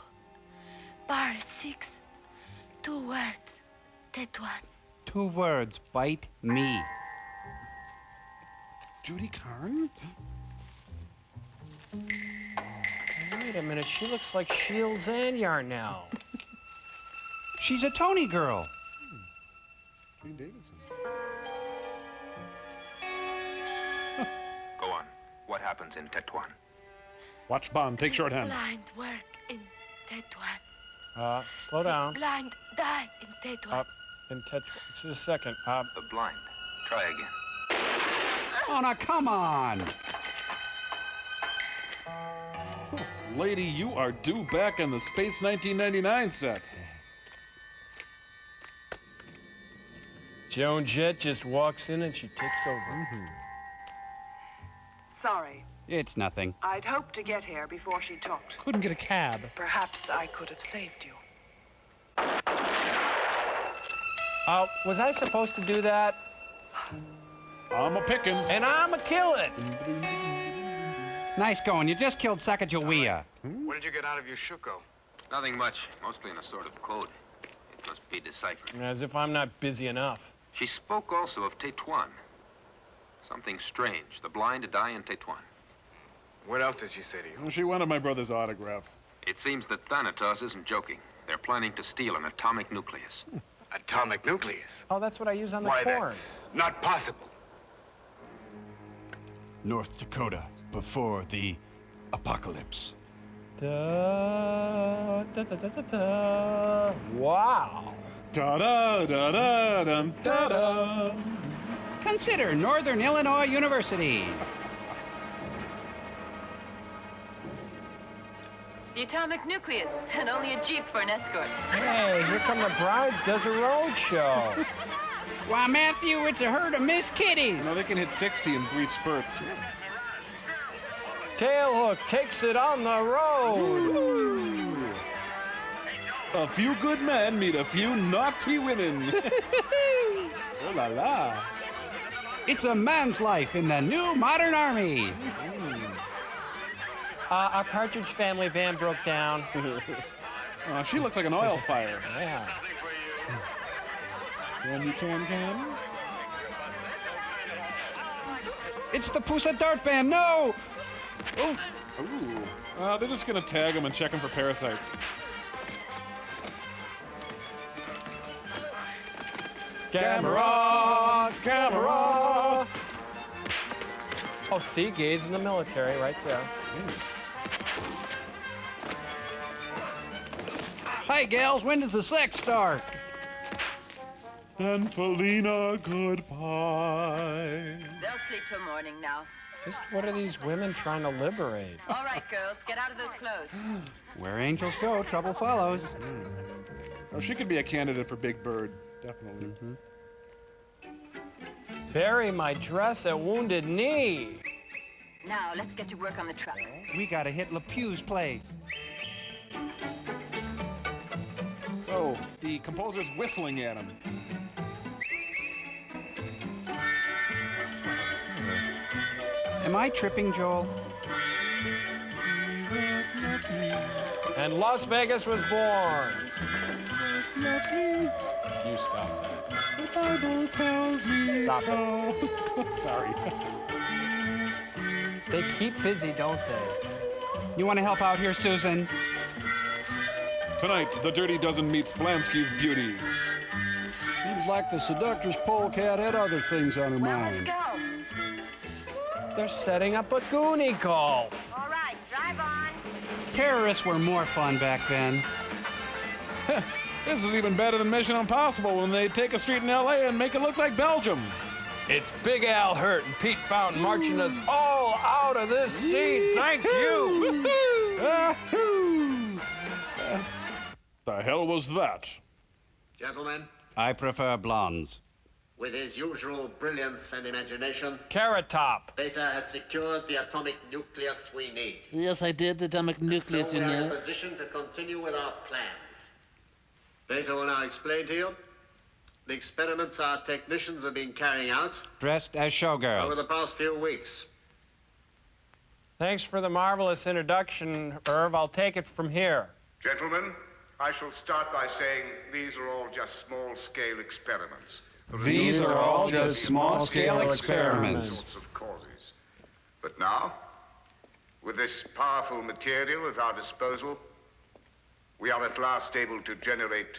Bar 6. 2 words. Tetuan. 2 words, bite me. Judy Carn? Wait a minute, she looks like Shields and Yarn now. She's a Tony girl. Jane Davidson. Go on. What happens in Tetuan? Watch Bond, take shorthand. Blind work in Tetuan. Slow down. Blind die in Tetuan. Just a second. The blind. Try again. Oh, now come on. Lady, you are due back on the Space 1999 set. Joan Jett just walks in and she takes over. Sorry. It's nothing. I'd hoped to get here before she talked. Couldn't get a cab. Perhaps I could have saved you. Was I supposed to do that? I'm a pickin'. And I'm a killin'. Nice going. You just killed Sacagawea. What did you get out of your shuko? Nothing much. Mostly in a sort of code. It must be deciphered. As if I'm not busy enough. She spoke also of Tetuan. Something strange. The blind die in Tetuan. What else did she say to you? She wanted my brother's autograph. It seems that Thanatos isn't joking. They're planning to steal an atomic nucleus. Atomic nucleus? Oh, that's what I use on the Why, corn. that's not possible. North Dakota, before the apocalypse. Da, da, da, da, da, da. Wow. Da da da da da da da. Consider Northern Illinois University. The atomic nucleus, and only a Jeep for an escort. Hey, here come the brides, does a road show. Why, Matthew, it's a herd of Miss Kitties. No, they can hit 60 in brief spurts. Tailhook takes it on the road. Ooh. A few good men meet a few naughty women. Oh la la. It's a man's life in the new modern army. Our Partridge Family van broke down. She looks like an oil fire. Yeah. Can. It's the Pusa Dart Band. No! Ooh. They're just gonna tag him and check him for parasites. Camera! Camera! Oh, see, gays in the military right there. Hey, gals, when does the sex start? Then Felina, goodbye. They'll sleep till morning now. Just what are these women trying to liberate? All right, girls, get out of those clothes. Where angels go, trouble follows. Oh, she could be a candidate for Big Bird, definitely. Bury my dress at Wounded Knee. Now, let's get to work on the truck. We gotta hit LePew's place. So, the composer's whistling at him. Am I tripping, Joel? And Las Vegas was born. You stop that. The Bible tells me Stop so. Sorry. They keep busy, don't they? You want to help out here, Susan? Tonight, the Dirty Dozen meets Blansky's beauties. Seems like the seductress polecat had other things on her mind. Go. They're setting up a goonie golf. All right, drive on. Terrorists were more fun back then. This is even better than Mission Impossible when they take a street in L.A. and make it look like Belgium. It's Big Al Hurt and Pete Fountain marching us all out of this scene. Thank you. The hell was that? Gentlemen, I prefer blondes. with his usual brilliance and imagination, Carrot Top. Beta has secured the atomic nucleus we need. Yes, I did, the atomic nucleus, So you we are in a know. position to continue with our plans. Beta will now explain to you the experiments our technicians have been carrying out Dressed as over the showgirls. past few weeks. Thanks for the marvelous introduction, Irv. I'll take it from here. Gentlemen, I shall start by saying these are all just small-scale experiments. These are all just small-scale All experiments. sorts of causes. But now, with this powerful material at our disposal, we are at last able to generate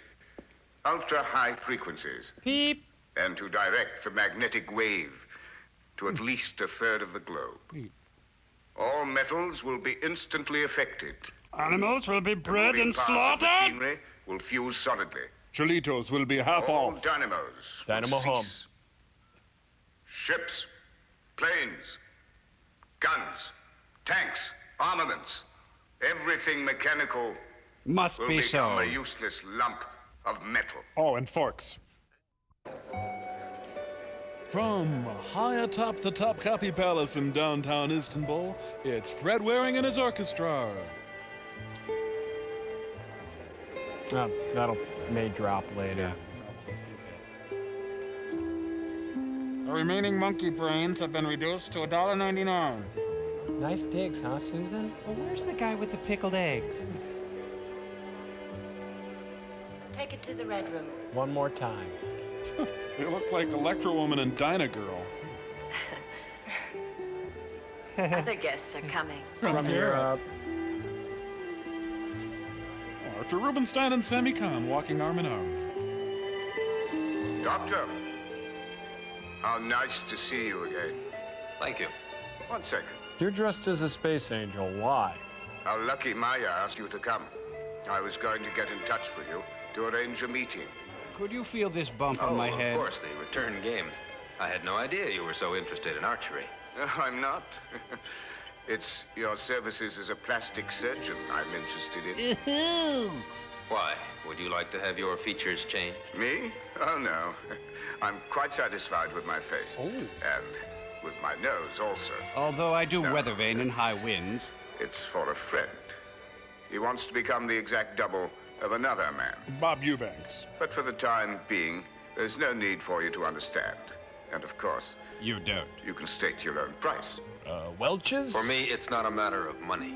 ultra-high frequencies. Beep. And to direct the magnetic wave to at least a third of the globe. All metals will be instantly affected. Animals will be bred and Moving parts of slaughtered. machinery will fuse solidly. Cholitos will be half All off. dynamos will Dynamo home. cease. Ships, planes, guns, tanks, armaments, everything mechanical Must will be become so. a useless lump of metal. Oh, and forks. From high atop the Topkapi Palace in downtown Istanbul, it's Fred Waring and his orchestra. That'll may drop later. The remaining monkey brains have been reduced to $1.99. Nice digs, huh, Susan? Well, where's the guy with the pickled eggs? Take it to the Red Room. One more time. They look like Electro Woman and Dinah Girl. Other guests are coming. From Europe. Arthur Rubinstein and Sammy Kahn walking arm in arm. Doctor, how nice to see you again. Thank you. 1 second. You're dressed as a space angel. Why? How lucky Maya asked you to come. I was going to get in touch with you to arrange a meeting. Could you feel this bump on my Of head? course, the return game. I had no idea you were so interested in archery. I'm not. It's your services as a plastic surgeon I'm interested in. Why? Would you like to have your features changed? Me? Oh, no. I'm quite satisfied with my face. Oh. And with my nose also. Although I do weather vane in high winds. It's for a friend. He wants to become the exact double of another man. Bob Eubanks. But for the time being, there's no need for you to understand. And of course, You don't. you can state your own price. Welch's? For me, it's not a matter of money.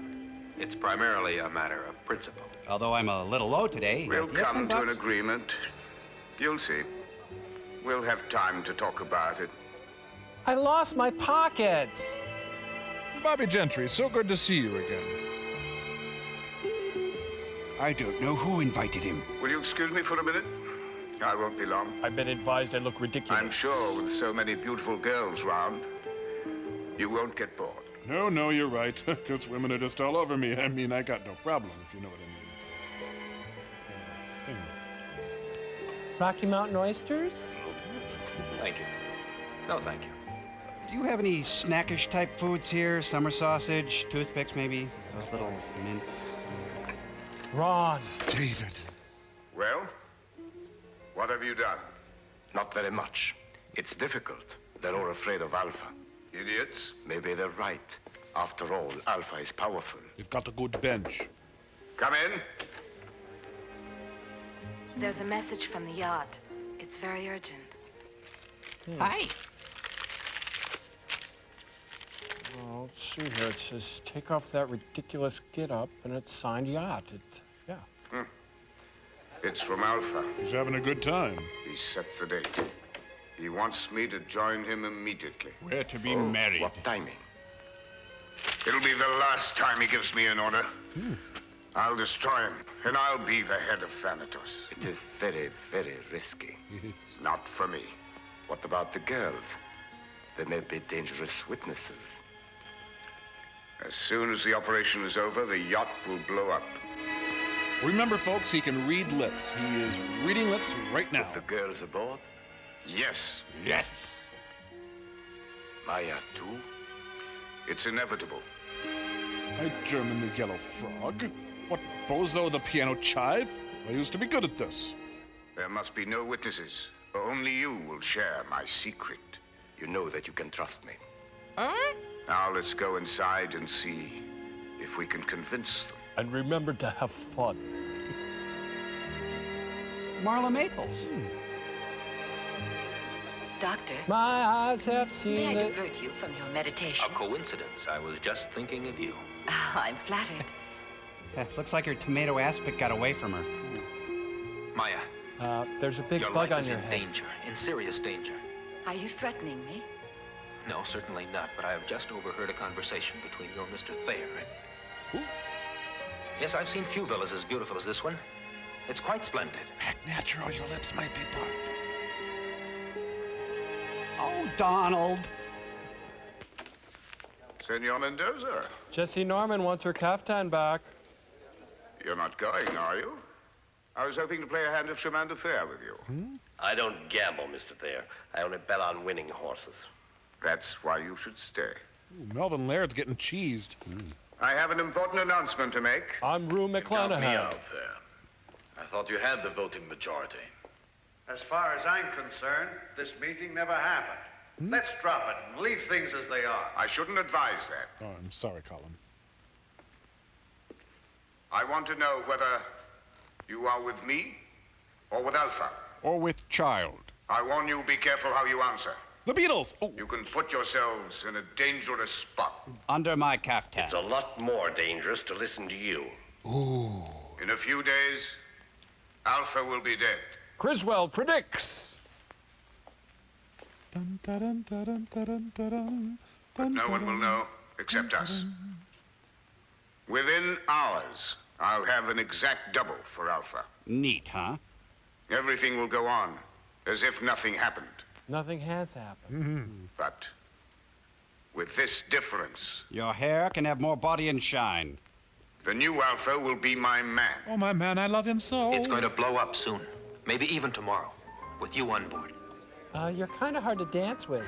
It's primarily a matter of principle. Although I'm a little low today. We'll do you have come to an $10? agreement. You'll see. We'll have time to talk about it. I lost my pockets. Bobby Gentry, so good to see you again. I don't know who invited him. Will you excuse me for a minute? I won't be long. I've been advised I look ridiculous. I'm sure with so many beautiful girls round, you won't get bored. No, you're right. Because women are just all over me. I mean, I got no problem, if you know what I mean. Rocky Mountain oysters? Thank you. No, thank you. Do you have any snackish type foods here? Summer sausage, toothpicks maybe? Those little mints? Ron. David. Well, what have you done? Not very much. It's difficult. They're all afraid of Alpha. Idiots? Maybe they're right. After all, Alpha is powerful. You've got a good bench. Come in. There's a message from the yacht. It's very urgent. Hi. Well, let's see here. It says, take off that ridiculous get-up, and it's signed yacht. Yeah. It's from Alpha. He's having a good time. He set the date. He wants me to join him immediately. We're to be married. What timing? It'll be the last time he gives me an order. I'll destroy him, and I'll be the head of Thanatos. It is very, very risky. Yes. Not for me. What about the girls? They may be dangerous witnesses. As soon as the operation is over, the yacht will blow up. Remember, folks, he can read lips. He is reading lips right now. The girls aboard? Yes. Yes. Maya, too? It's inevitable. I German the yellow frog. What, Bozo the piano chive? I used to be good at this. There must be no witnesses. Only you will share my secret. You know that you can trust me. Now let's go inside and see if we can convince them. And remember to have fun. Marla Maples. Doctor, My eyes have may seen I the... divert you from your meditation? A coincidence. I was just thinking of you. I'm flattered. Looks like her tomato aspic got away from her. Maya, There's a big your bug life on is your in head. danger, in serious danger. Are you threatening me? No, certainly not, but I have just overheard a conversation between your Mr. Thayer and... Who? Yes, I've seen few villas as beautiful as this one. It's quite splendid. Act natural, your lips might be bugged. Oh, Donald. Senor Mendoza, Jessie Norman wants her caftan back. you're not going, are you? I was hoping to play a hand of chemin de fer with you. I don't gamble, Mr. Thayer. I only bet on winning horses. That's why you should stay. Ooh, Melvin Laird's getting cheesed. I have an important announcement to make. I'm Rue Count me McClanahan. out there. I thought you had the voting majority. As far as I'm concerned, this meeting never happened. Let's drop it and leave things as they are. I shouldn't advise that. Oh, I'm sorry, Colin. I want to know whether you are with me or with Alpha. Or with child. I warn you, be careful how you answer. The Beatles! Oh. You can put yourselves in a dangerous spot. Under my caftan. It's a lot more dangerous to listen to you. Ooh. In a few days, Alpha will be dead. Criswell predicts. Dun, dun, dun, dun, dun, dun, dun, But no one will know except us. Within hours, I'll have an exact double for Alpha. Neat, huh? Everything will go on as if nothing happened. Nothing has happened. But with this difference, Your hair can have more body and shine. the new Alpha will be my man. Oh, my man, I love him so. It's going to blow up soon. Maybe even tomorrow. With you on board. You're kind of hard to dance with.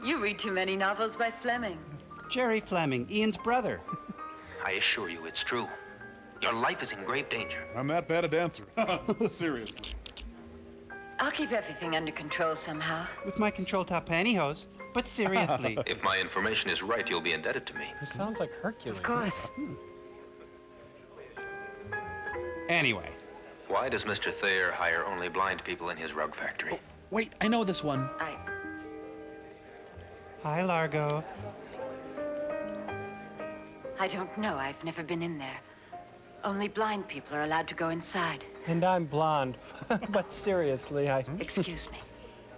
You read too many novels by Fleming. Jerry Fleming, Ian's brother. I assure you, it's true. Your life is in grave danger. I'm that bad a dancer. Seriously. I'll keep everything under control somehow. With my control top pantyhose. But seriously. If my information is right, you'll be indebted to me. He sounds like Hercules. Of course. Anyway. Why does Mr. Thayer hire only blind people in his rug factory? Wait, I know this one. Hi, Largo. I don't know. I've never been in there. Only blind people are allowed to go inside. And I'm blonde. But seriously, Excuse me.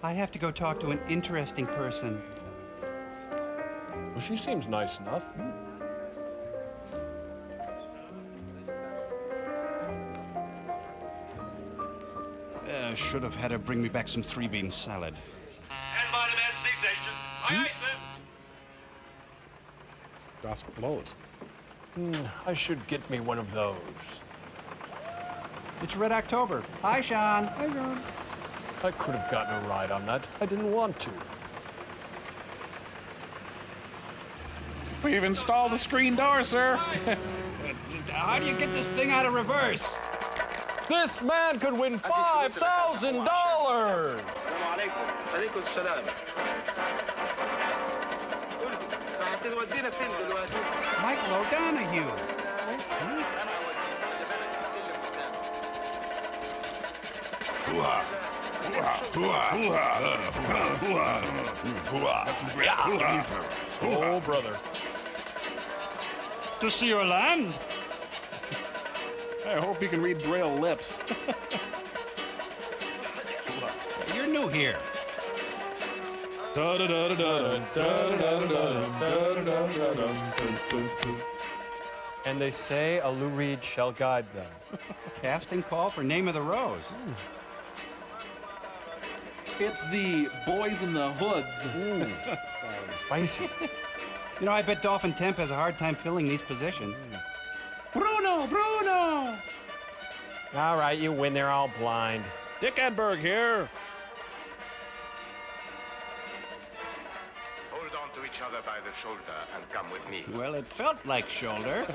I have to go talk to an interesting person. Well, she seems nice enough. Should have had her bring me back some 3-bean salad. And by the MST station. Aye, aye, sir. Das Brot. I should get me one of those. It's Red October. Hi, Sean. Hi, John. I could have gotten a ride on that. I didn't want to. We've installed a screen door, sir. How do you get this thing out of reverse? This man could win $5,000! Michael O'Donoghue. Oh, brother. To see your land? I hope you can read Braille lips. You're new here. And they say a Lou Reed shall guide them. Casting call for Name of the Rose. It's the Boys in the Hoods. Spicy. You know, I bet Dolphin Temp has a hard time filling these positions. Bruno! All right, you win. They're all blind. Dick Enberg here. Hold on to each other by the shoulder and come with me. Well, it felt like shoulder.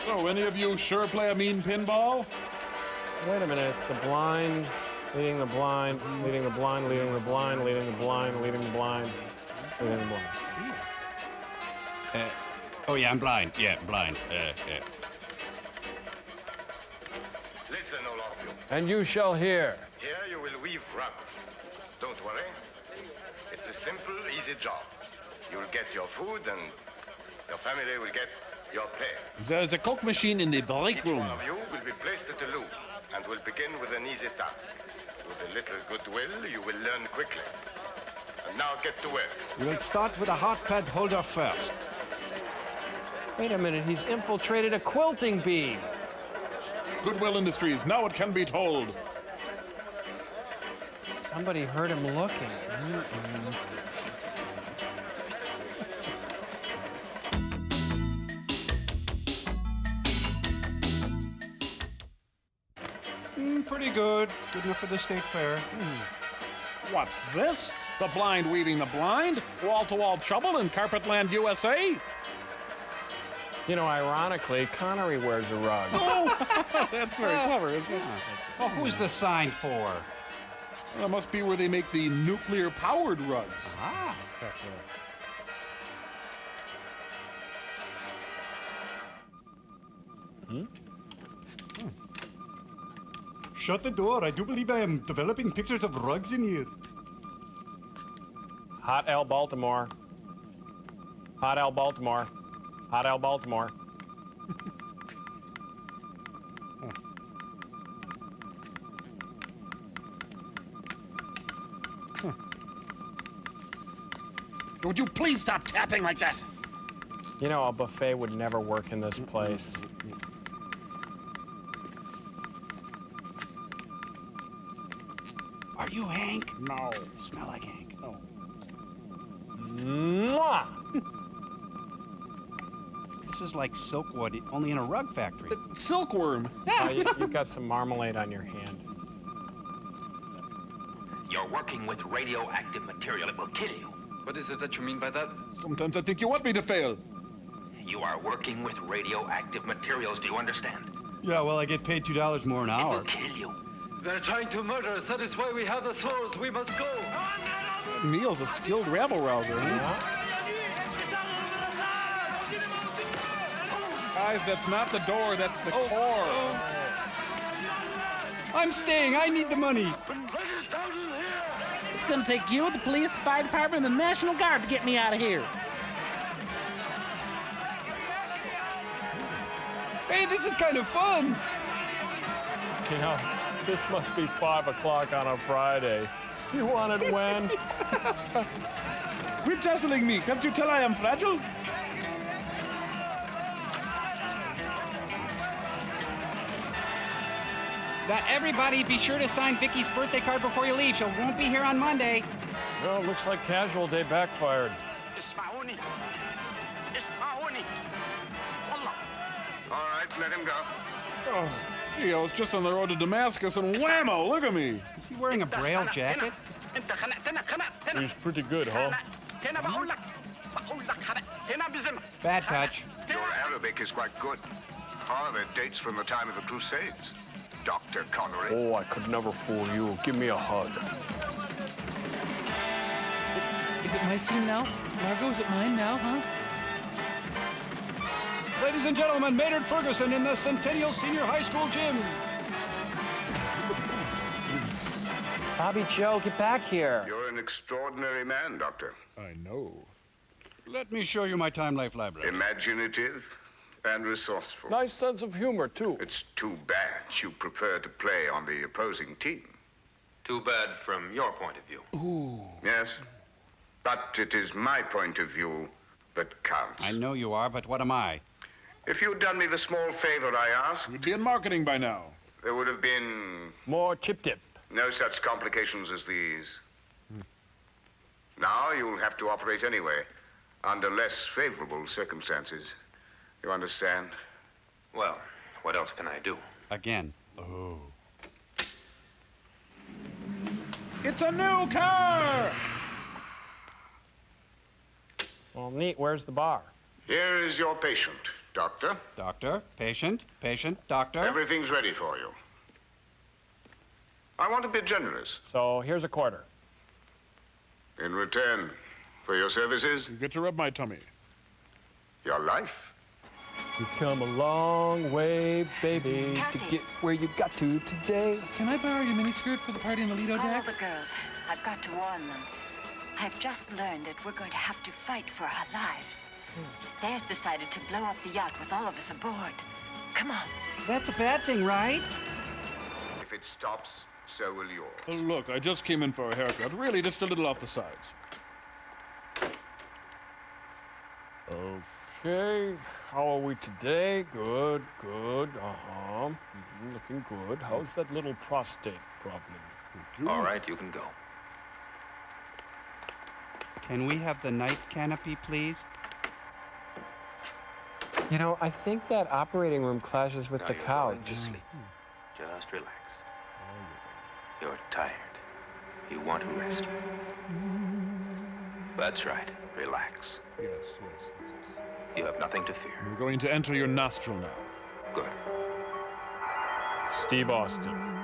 So, any of you sure play a mean pinball? Wait a minute. It's the blind, leading the blind, leading the blind, leading the blind, leading the blind, leading the blind, leading the blind. Oh, yeah, I'm blind. Yeah, blind. Listen, all of you. And you shall hear. Here you will weave rugs. Don't worry. It's a simple, easy job. You'll get your food and your family will get your pay. There's a Coke machine in the break Each room. one of you will be placed at a loop and will begin with an easy task. With a little goodwill, you will learn quickly. And now get to work. We'll start with a hot pad holder first. Wait a minute. He's infiltrated a quilting bee. Goodwill Industries, now it can be told. Somebody heard him looking. Pretty good. Good enough for the state fair. What's this? The blind weaving the blind? Wall-to-wall trouble in Carpetland, USA? You know, ironically, Connery wears a rug. Oh, that's very clever, isn't it? Oh, who's the sign for? That must be where they make the nuclear-powered rugs. Ah. Back there. Shut the door. I do believe I am developing pictures of rugs in here. Hot L Baltimore. Hot L Baltimore. Hot L Baltimore. Would you please stop tapping like that? You know, a buffet would never work in this place. Are you Hank? No. You smell like Hank. No. Mwah! This is like silkwood, only in a rug factory. Silkworm. You've got some marmalade on your hand. You're working with radioactive material. It will kill you. What is it that you mean by that? Sometimes I think you want me to fail. You are working with radioactive materials. Do you understand? Yeah, well, I get paid $2 more an It hour. will kill you. They're trying to murder us. That is why we have the swords. We must go. Neil's a skilled rabble-rouser. Guys, that's not the door, that's the core. I'm staying. I need the money. It's gonna take you, the police, the fire department, and the National Guard to get me out of here. Hey, this is kind of fun. You know, this must be 5 o'clock on a Friday. You want it when? Quit dazzling me. Can't you tell I am fragile? Everybody, be sure to sign Vicky's birthday card before you leave. She won't be here on Monday. Well, looks like casual day backfired. All right, let him go. Oh, gee, I was just on the road to Damascus and whammo, look at me. Is he wearing a Braille jacket? He's pretty good, huh? Bad touch. Your Arabic is quite good. Father dates from the time of the Crusades. Dr. Connery. Oh, I could never fool you. Give me a hug. Is it my scene now? Margot, is it mine now, huh? Ladies and gentlemen, Maynard Ferguson in the Centennial Senior High School gym. Bobby Joe, get back here. You're an extraordinary man, Doctor. I know. Let me show you my Time Life library. Imaginative and resourceful. Nice sense of humor, too. It's too bad you prefer to play on the opposing team. Too bad from your point of view. Ooh. Yes, but it is my point of view that counts. I know you are, but what am I? If you'd done me the small favor I asked... We'd be in marketing by now. There would have been... More chip-tip. No such complications as these. Now you'll have to operate anyway, under less favorable circumstances. You understand? Well, what else can I do? Again. Oh. It's a new car! Well, neat. Where's the bar? Here is your patient, Doctor. Doctor, patient, doctor. Everything's ready for you. I want to be generous. So here's a quarter. In return for your services, You get to rub my tummy. your life. You've come a long way, baby, Kathy. to get where you got to today. Can I borrow your miniskirt for the party on the Lido Call all deck? the girls. I've got to warn them. I've just learned that we're going to have to fight for our lives. Theirs decided to blow up the yacht with all of us aboard. Come on. That's a bad thing, right? If it stops, so will yours. Oh, look, I just came in for a haircut. Really, just a little off the sides. Okay, how are we today? Good, good, looking good. How's that little prostate problem? All right, you can go. Can we have the night canopy, please? You know, I think that operating room clashes with Now the you're going couch. to sleep. Just relax. You're tired. You want to rest. That's right. Relax. Yes, that's it. You have nothing to fear. We're going to enter your nostril now. Good. Steve Austin. Relax.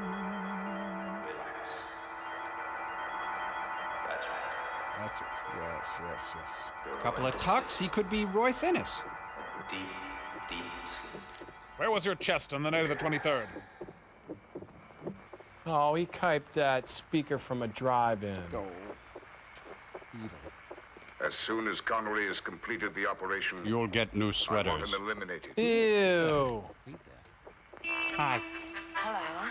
That's right. That's it. Yes. Couple of tucks, he could be Roy Finnis. Deep, deep sleep. Where was your chest on the night of the 23rd? Oh, he kiped that speaker from a drive-in. Oh. Evil. As soon as Connery has completed the operation, You'll get new I want sweaters. him eliminated. Ew. Hi. Hello.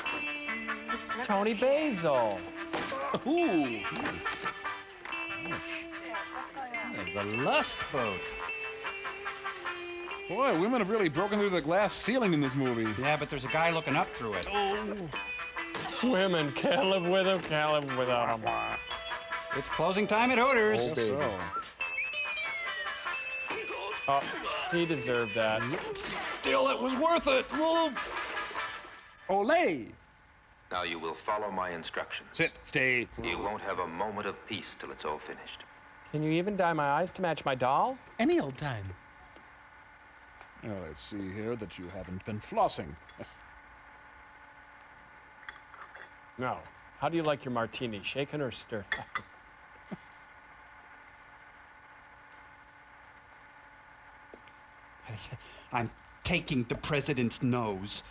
It's Tony Basil. Ooh. The Lust Boat. Boy, women have really broken through the glass ceiling in this movie. Yeah, but there's a guy looking up through it. Women can't live with him, can't live without him. It's closing time at Hooters. Guess so. Oh, he deserved that. Still, it was worth it. Whoa. Olay! Now you will follow my instructions. Sit, stay. You won't have a moment of peace till it's all finished. Can you even dye my eyes to match my doll? Any old time. Now, let's see here that you haven't been flossing. No. How do you like your martini, shaken or stirred? I'm taking the president's nose.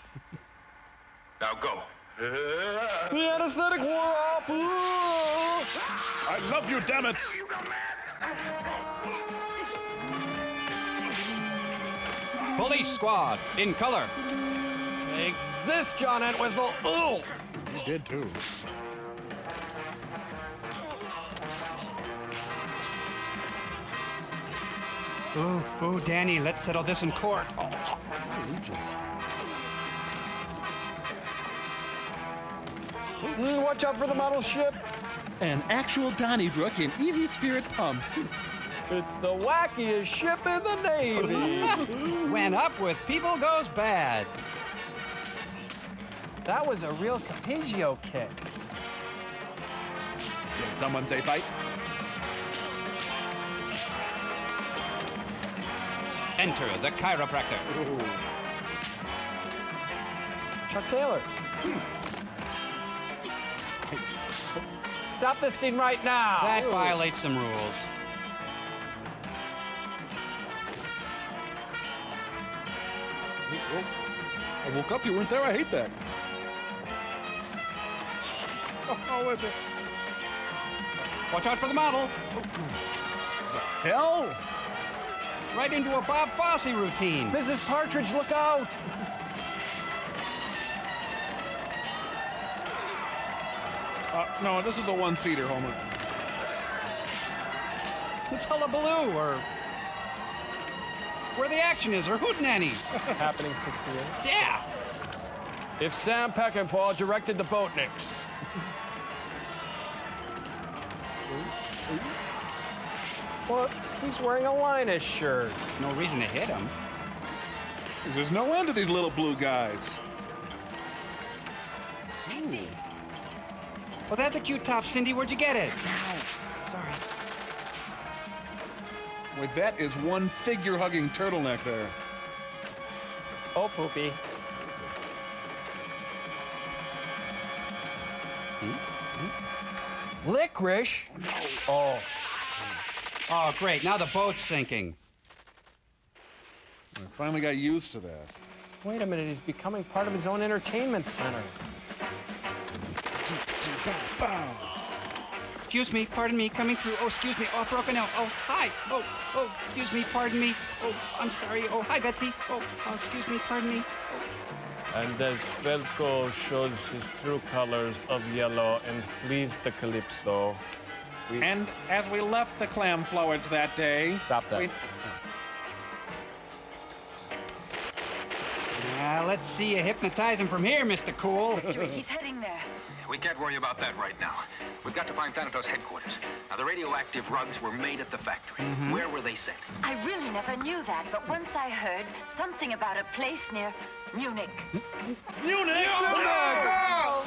Now go. The anesthetic wore off. I love you, damn it! Police squad, in color. Take this, John Entwistle. Ooh! You did too. Oh, Danny, let's settle this in court. Watch out for the model ship. An actual Donnybrook in easy spirit pumps. It's the wackiest ship in the Navy. When up with people goes bad. That was a real Capigio kick. Did someone say fight? Enter the chiropractor. Chuck Taylor's. Stop this scene right now. That violates some rules. I woke up, you weren't there, I hate that. Oh, what the Watch out for the model. hell? Right into a Bob Fosse routine. Mrs. Partridge, look out. No, this is a one-seater, Homer. It's hullabaloo, or where the action is, or hootenanny. Happening 68. Yeah. If Sam Peckinpah directed the Boatniks. Well, he's wearing a Linus shirt. There's no reason to hit him. There's no end to these little blue guys. Well, that's a cute top, Cindy. Where'd you get it? Sorry. Wait, that is one figure-hugging turtleneck there. Oh, poopy. Licorice? Oh. Oh, great. Now the boat's sinking. I finally got used to that. Wait a minute, he's becoming part of his own entertainment center. Excuse me, pardon me, coming through. Oh, excuse me. Oh, broken out. Oh, hi. Oh, excuse me, pardon me. Oh, I'm sorry. Oh, hi, Betsy. Oh, excuse me, pardon me. And as Velko shows his true colors of yellow and flees the Calypso. And as we left the clam flowage that day... Stop that. Let's see you hypnotize him from here, Mr. Cool. He's heading there. We can't worry about that right now. We've got to find Thanatos' headquarters. Now, the radioactive rugs were made at the factory. Where were they sent? I really never knew that, but once I heard something about a place near Munich. Munich! Girl!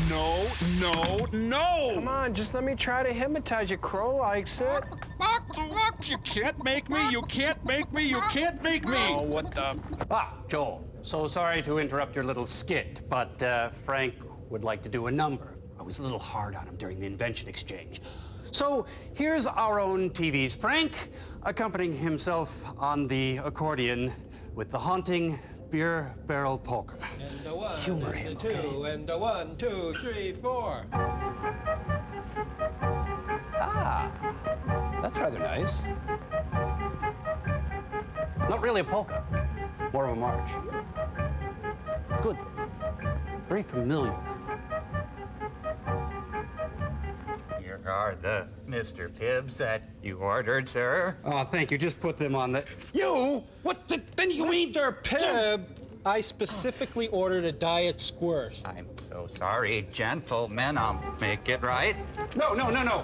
No, no, no! Come on, just let me try to hypnotize you. Crow likes it. You can't make me, you can't make me, you can't make me! Oh, what the... Joel, so sorry to interrupt your little skit, but Frank would like to do a number. I was a little hard on him during the invention exchange. So here's our own TV's Frank, accompanying himself on the accordion with the haunting beer barrel polka. And the one, Humor and him, the two, okay? and the 1, 2, 3, 4. That's rather nice. Not really a polka, more of a march. Good. Very familiar. Here are the Mr. Pibbs that you ordered, sir. Oh, thank you. Just put them on the... You? What the... Then you mean... Mr. Pibb, I specifically ordered a diet squirt. I'm so sorry, gentlemen. I'll make it right. No.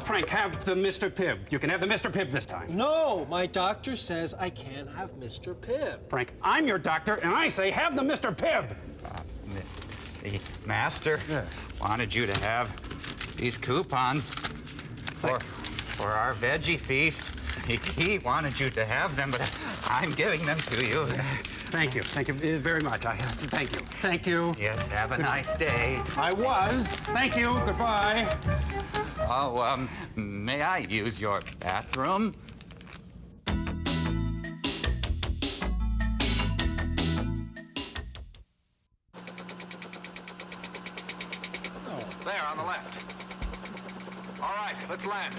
Frank, have the Mr. Pibb. You can have the Mr. Pibb this time. No, my doctor says I can't have Mr. Pibb. Frank, I'm your doctor, and I say have the Mr. Pibb. The master wanted you to have these coupons for our veggie feast. He wanted you to have them, but I'm giving them to you. Thank you very much. Thank you. Yes, have a nice day. I was. Thank you. Goodbye. Oh, may I use your bathroom? let's land.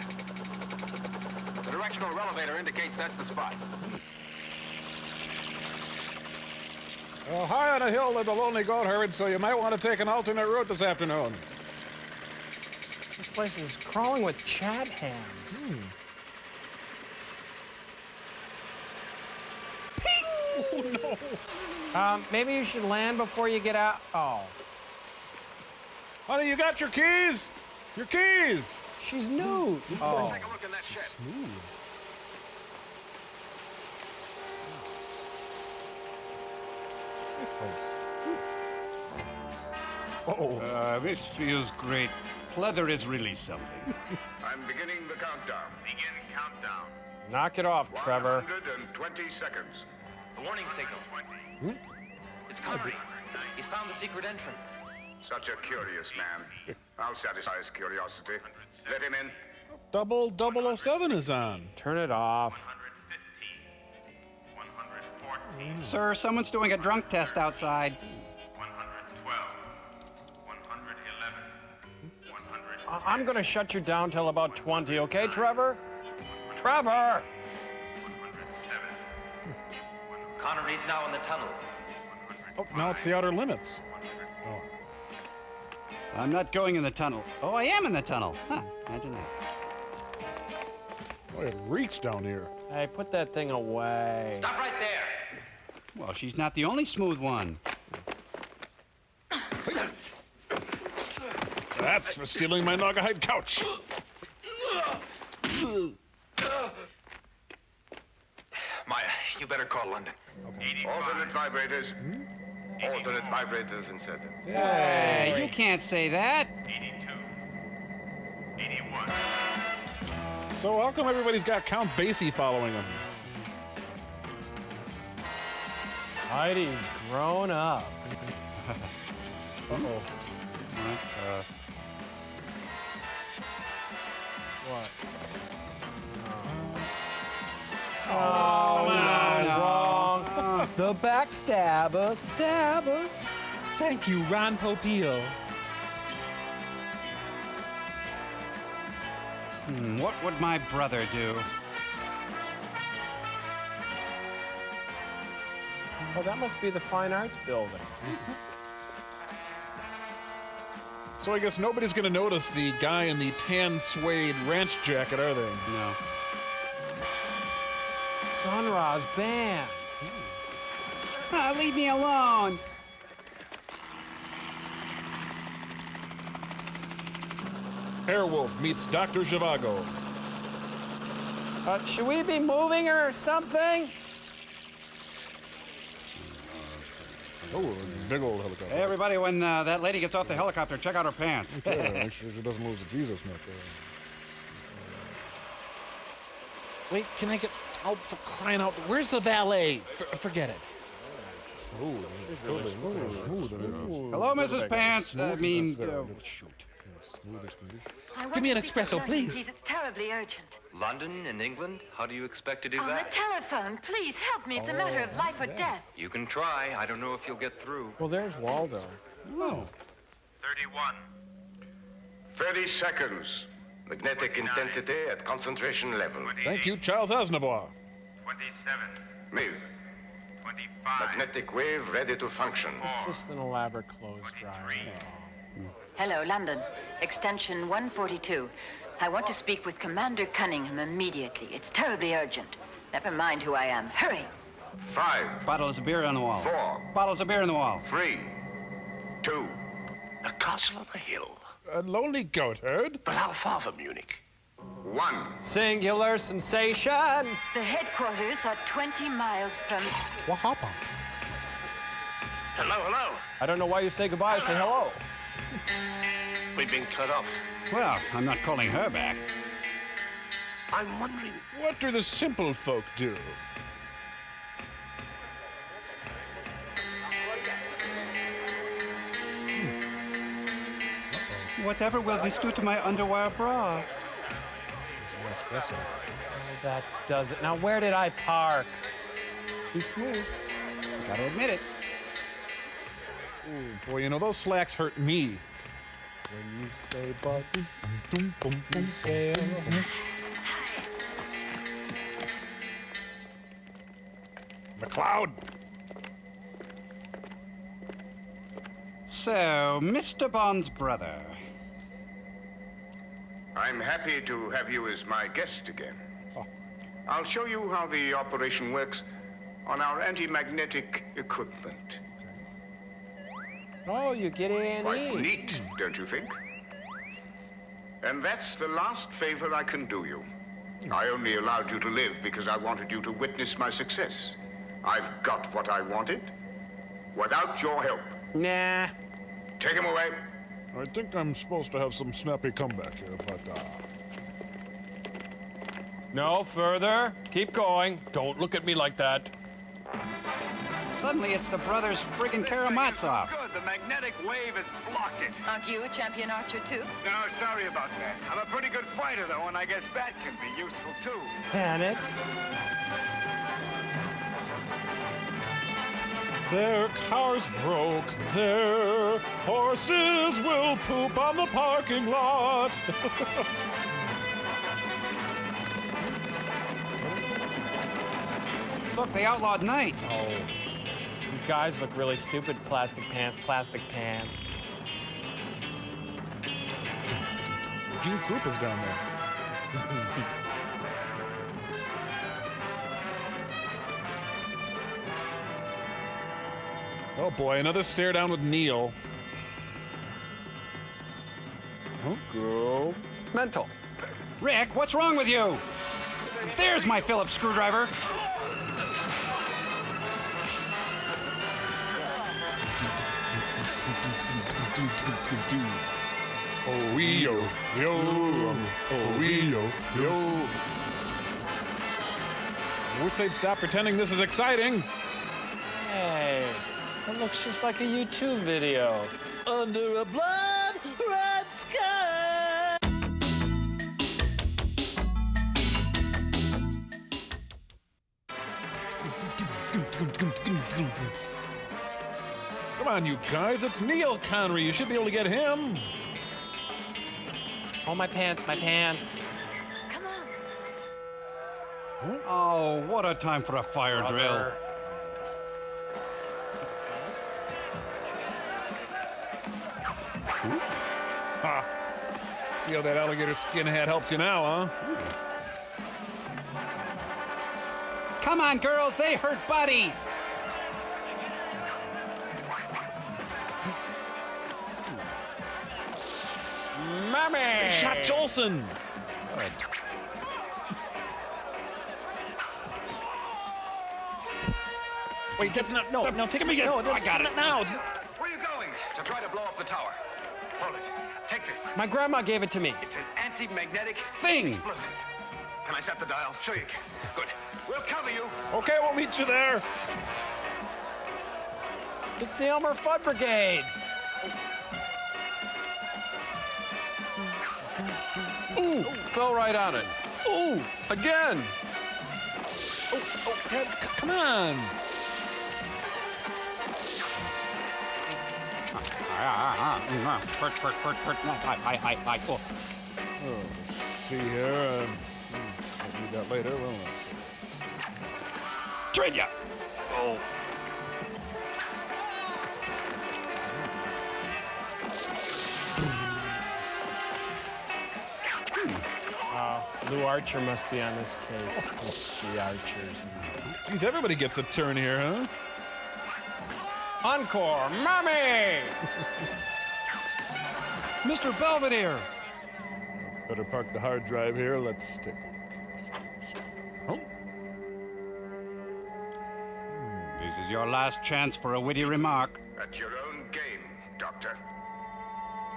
The directional relevator indicates that's the spot. Well, high on a hill lives a lonely goat herd, so you might want to take an alternate route this afternoon. This place is crawling with chat hams. Oh, no. Maybe you should land before you get out. Oh. Honey, you got your keys? Your keys! She's nude. Oh. Take a look in that shed. Smooth. This place. Uh-oh. This feels great. Pleather is really something. I'm beginning the countdown. Begin countdown. Knock it off, Trevor. 120 seconds. A warning signal. It's Connery. He's found the secret entrance. Such a curious man. I'll satisfy his curiosity. Let him in. 007 is on. Turn it off. Sir, someone's doing a drunk test outside. I'm gonna shut you down till about 20, okay, Trevor? Trevor! Connery's now in the tunnel. Oh, now it's the outer limits. Oh. I'm not going in the tunnel. Oh, I am in the tunnel. Huh, imagine that. Boy, it reeks down here. Hey, put that thing away. Stop right there. Well, she's not the only smooth one. That's for stealing my Naugahyde couch. Maya, you better call London. Okay. Alternate vibrators. Alternate vibrators inserted. Hey, you can't say that. 82. 81. So how come everybody's got Count Basie following them? Heidi's grown up. Uh-oh. What? Oh, no. Wrong. The backstabbers, stabbers. Thank you, Ron Popeil. What would my brother do? Oh, that must be the Fine Arts Building. So I guess nobody's going to notice the guy in the tan suede ranch jacket, are they? No. Sun Ra's band. Leave me alone. Airwolf meets Dr. Zhivago. Should we be moving or something? Oh, a big old helicopter. Hey, everybody, when that lady gets off the helicopter, check out her pants. Okay, make sure she doesn't lose the Jesus nut there. Wait, can I get... Oh, for crying out... Where's the valet? Forget it. Hello, Mrs. Pants. Shoot. Give me an espresso, please. It's terribly urgent. London in England? How do you expect to do On that? the telephone, please help me. It's a matter of life or death. You can try. I don't know if you'll get through. Well, there's Waldo. Oh. 31. 30 seconds. Magnetic intensity at concentration level. Thank you, Charles Aznavour. 27. Mil. 25. Magnetic wave ready to function. It's just an elaborate clothes dryer. Hello, London. Extension 142. I want to speak with Commander Cunningham immediately. It's terribly urgent. Never mind who I am. Hurry. 5. Bottles of beer on the wall. 4. Bottles of beer on the wall. 3. 2. A castle on a hill. A lonely goat herd? But how far from Munich? 1. Singular sensation. The headquarters are 20 miles from... What happened? Hello, hello. I don't know why you say goodbye. Say hello. We've been cut off. Well, I'm not calling her back. I'm wondering... What do the simple folk do? Whatever will this do to my underwire bra? Espresso. That does it. Now, where did I park? She's smooth. Gotta admit it. Ooh, boy, you know, those slacks hurt me. When you say button, you say McLeod. So, Mr. Bond's brother. I'm happy to have you as my guest again. I'll show you how the operation works on our anti-magnetic equipment. Oh, you get A&E. Quite neat, don't you think? And that's the last favor I can do you. I only allowed you to live because I wanted you to witness my success. I've got what I wanted without your help. Nah. Take him away. I think I'm supposed to have some snappy comeback here, but, No, further. Keep going. Don't look at me like that. Suddenly, it's the brothers friggin' Karamazov. Good, the magnetic wave has blocked it. Aren't you a champion archer, too? No, sorry about that. I'm a pretty good fighter, though, and I guess that can be useful, too. Can it? their cars broke, their horses will poop on the parking lot. Look, they outlawed night. Oh. You guys look really stupid, plastic pants, plastic pants. Gene Krupa's down there. Oh boy, another stare down with Neil. Oh, go. Mental. Rick, what's wrong with you? There's my Phillips screwdriver. Oh, yo, yo, oh, yo, yo. I wish they'd stop pretending this is exciting. Hey, that looks just like a YouTube video. Under a blood red sky. Come on, you guys, it's Neil Connery. You should be able to get him. Oh, my pants, my pants. Oh, what a time for a fire drill. Ha. See how that alligator skin hat helps you now, huh? Come on, girls, they hurt Buddy. Mommy! They shot Jolson. Good. Wait, that's not. No, take me again. No, I got it. Now. Where are you going? To try to blow up the tower. Hold it. Take this. My grandma gave it to me. It's an anti-magnetic thing. Explosive. Can I set the dial? Sure you can. Good. We'll cover you. Okay, we'll meet you there. It's the Elmer Fudd Brigade. Ooh, fell right on it. Ooh, again. Oh, come on. Oh, see here. I'll need that later. Well, let's see. Trade ya. Oh. Lou Archer must be on this case. It's the Archers. Geez, everybody gets a turn here, huh? Encore, mommy! Mr. Belvedere. Better park the hard drive here. Let's take a look. This is your last chance for a witty remark. At your own game, Doctor.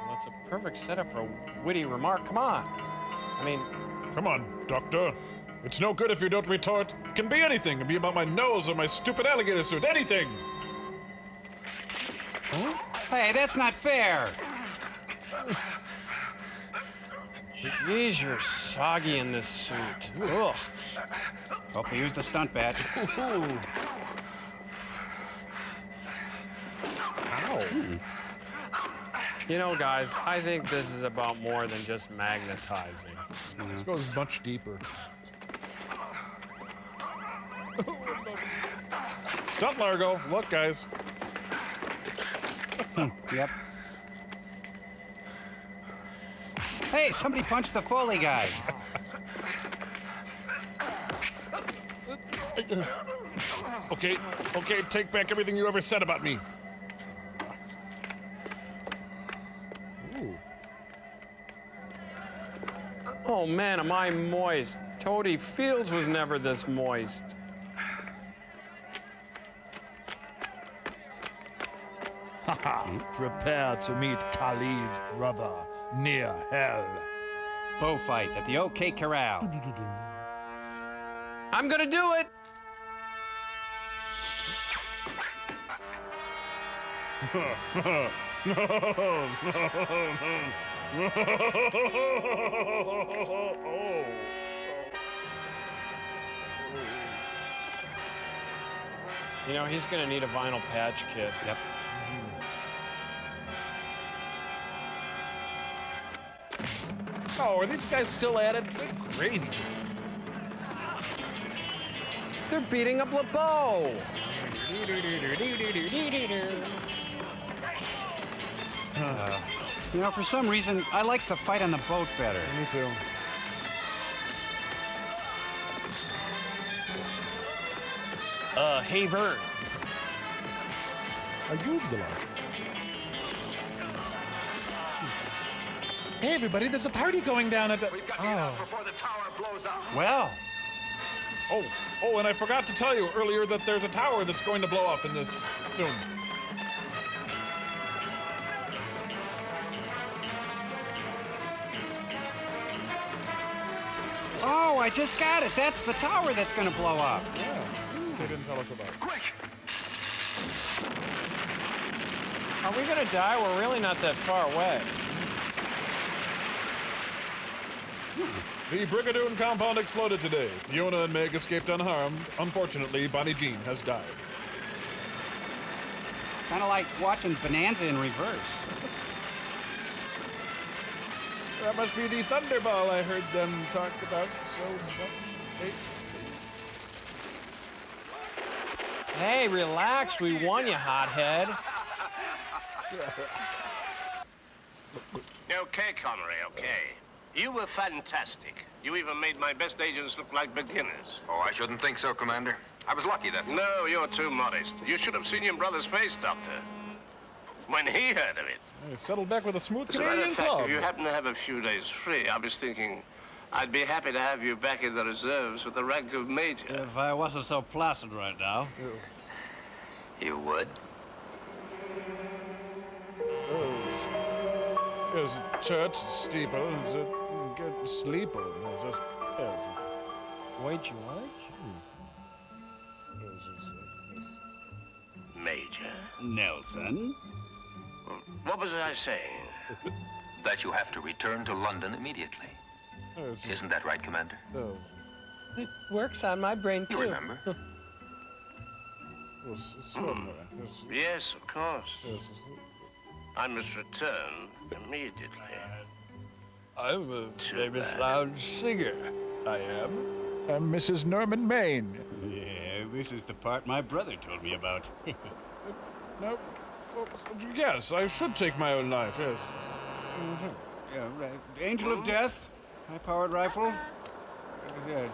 Well, that's a perfect setup for a witty remark. Come on. I mean... Come on, Doctor. It's no good if you don't retort. It can be anything. It can be about my nose or my stupid alligator suit. Anything. Huh? Hey, that's not fair. Jeez, you're soggy in this suit. Ugh. Hope you used the stunt badge. Ow. You know, guys, I think this is about more than just magnetizing. This goes much deeper. Stunt Largo. Look, guys. Yep. Hey, somebody punched the Foley guy. Okay, take back everything you ever said about me. Ooh. Oh, man, am I moist. Toady Fields was never this moist. Haha, prepare to meet Kali's brother near hell. Bow fight at the OK Corral. I'm gonna do it! You know, he's gonna need a vinyl patch kit. Yep. Oh, are these guys still at it? Good gravy. They're beating up LeBeau. You know, for some reason, I like the fight on the boat better. Me too. Hey, Vern. I used a lot. Hey, everybody, there's a party going down at the... We've got to get out before the tower blows up. Well. Oh, and I forgot to tell you earlier that there's a tower that's going to blow up in this soon. Oh, I just got it. That's the tower that's going to blow up. Yeah, they didn't tell us about it. Quick! Are we gonna die? We're really not that far away. The Brigadoon compound exploded today. Fiona and Meg escaped unharmed. Unfortunately, Bonnie Jean has died. Kind of like watching Bonanza in reverse. That must be the Thunderball I heard them talk about so much. Hey, relax. We won, you hothead. Okay, Connery, okay. You were fantastic. You even made my best agents look like beginners. Oh, I shouldn't think so, Commander. I was lucky, that's all. No, you're too modest. You should have seen your brother's face, Doctor. When he heard of it. Hey, settled back with a smooth As a matter Canadian of fact, club. if you happen to have a few days free, I was thinking I'd be happy to have you back in the reserves with the rank of major. If I wasn't so placid right now. You would? There's church steeple, it's a good sleeper. Yes. Wait, George? Major. Nelson? What was I saying? That you have to return to London immediately. Isn't that right, Commander? No. It works on my brain, too. You remember? Yes, of course. I must return immediately. I'm a famous lounge singer. I am. I'm Mrs. Norman Maine. Yeah, this is the part my brother told me about. No. Yes, I should take my own life, yes. Yeah, right. Angel of Death, high-powered rifle. Yes,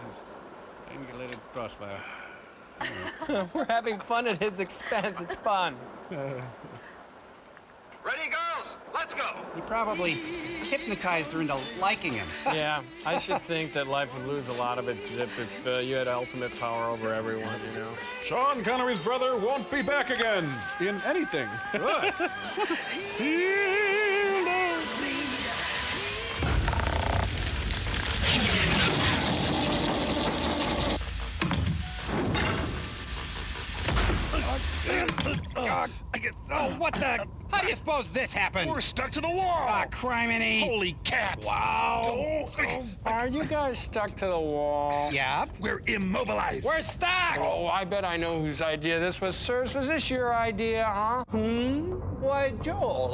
angulated crossfire. We're having fun at his expense. It's fun. Ready, girls? Let's go! You probably hypnotized her into liking him. Yeah, I should think that life would lose a lot of its zip if you had ultimate power over everyone, you know? Sean Connery's brother won't be back again in anything. Good. Oh, what the? How do you suppose this happened? We're stuck to the wall. Ah, criminy. Holy cats. Wow. Are you guys stuck to the wall? Yep. We're immobilized. We're stuck. Oh, I bet I know whose idea this was. Sirs, was this your idea, huh? Why, Joel,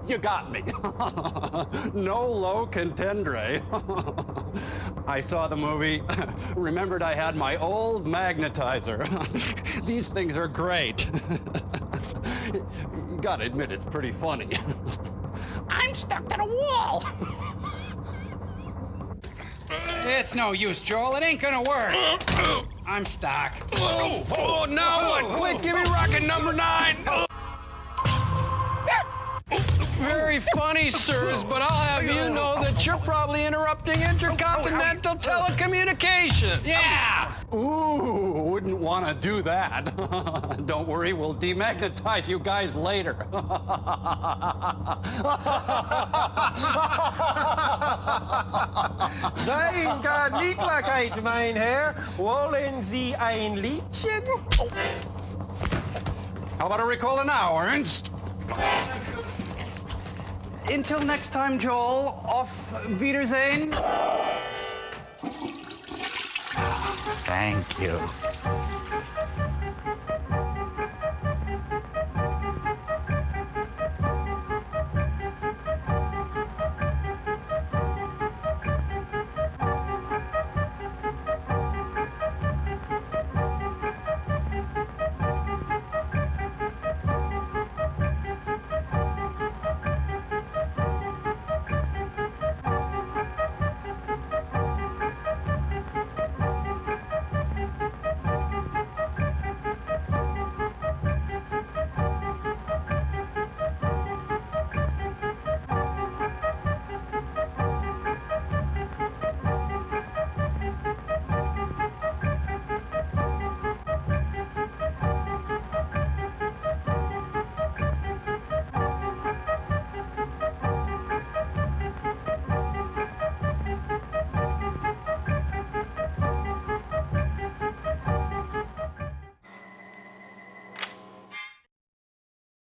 You got me. No low contendere. I saw the movie, remembered I had my old magnetizer. These things are great. You gotta admit, it's pretty funny. I'm stuck to the wall. It's no use, Joel. It ain't gonna work. I'm stuck. Oh, now what? Quick, give me rocket number 9. Very funny, sirs, but I'll have you know that you're probably interrupting intercontinental telecommunication. Yeah! Ooh, wouldn't want to do that. Don't worry, we'll demagnetize you guys later. Sein gar Niedlichkeit, mein Herr. Wollen Sie ein Liedchen? How about a recall now, Ernst? Until next time, Joel. Auf Wiedersehen. Thank you.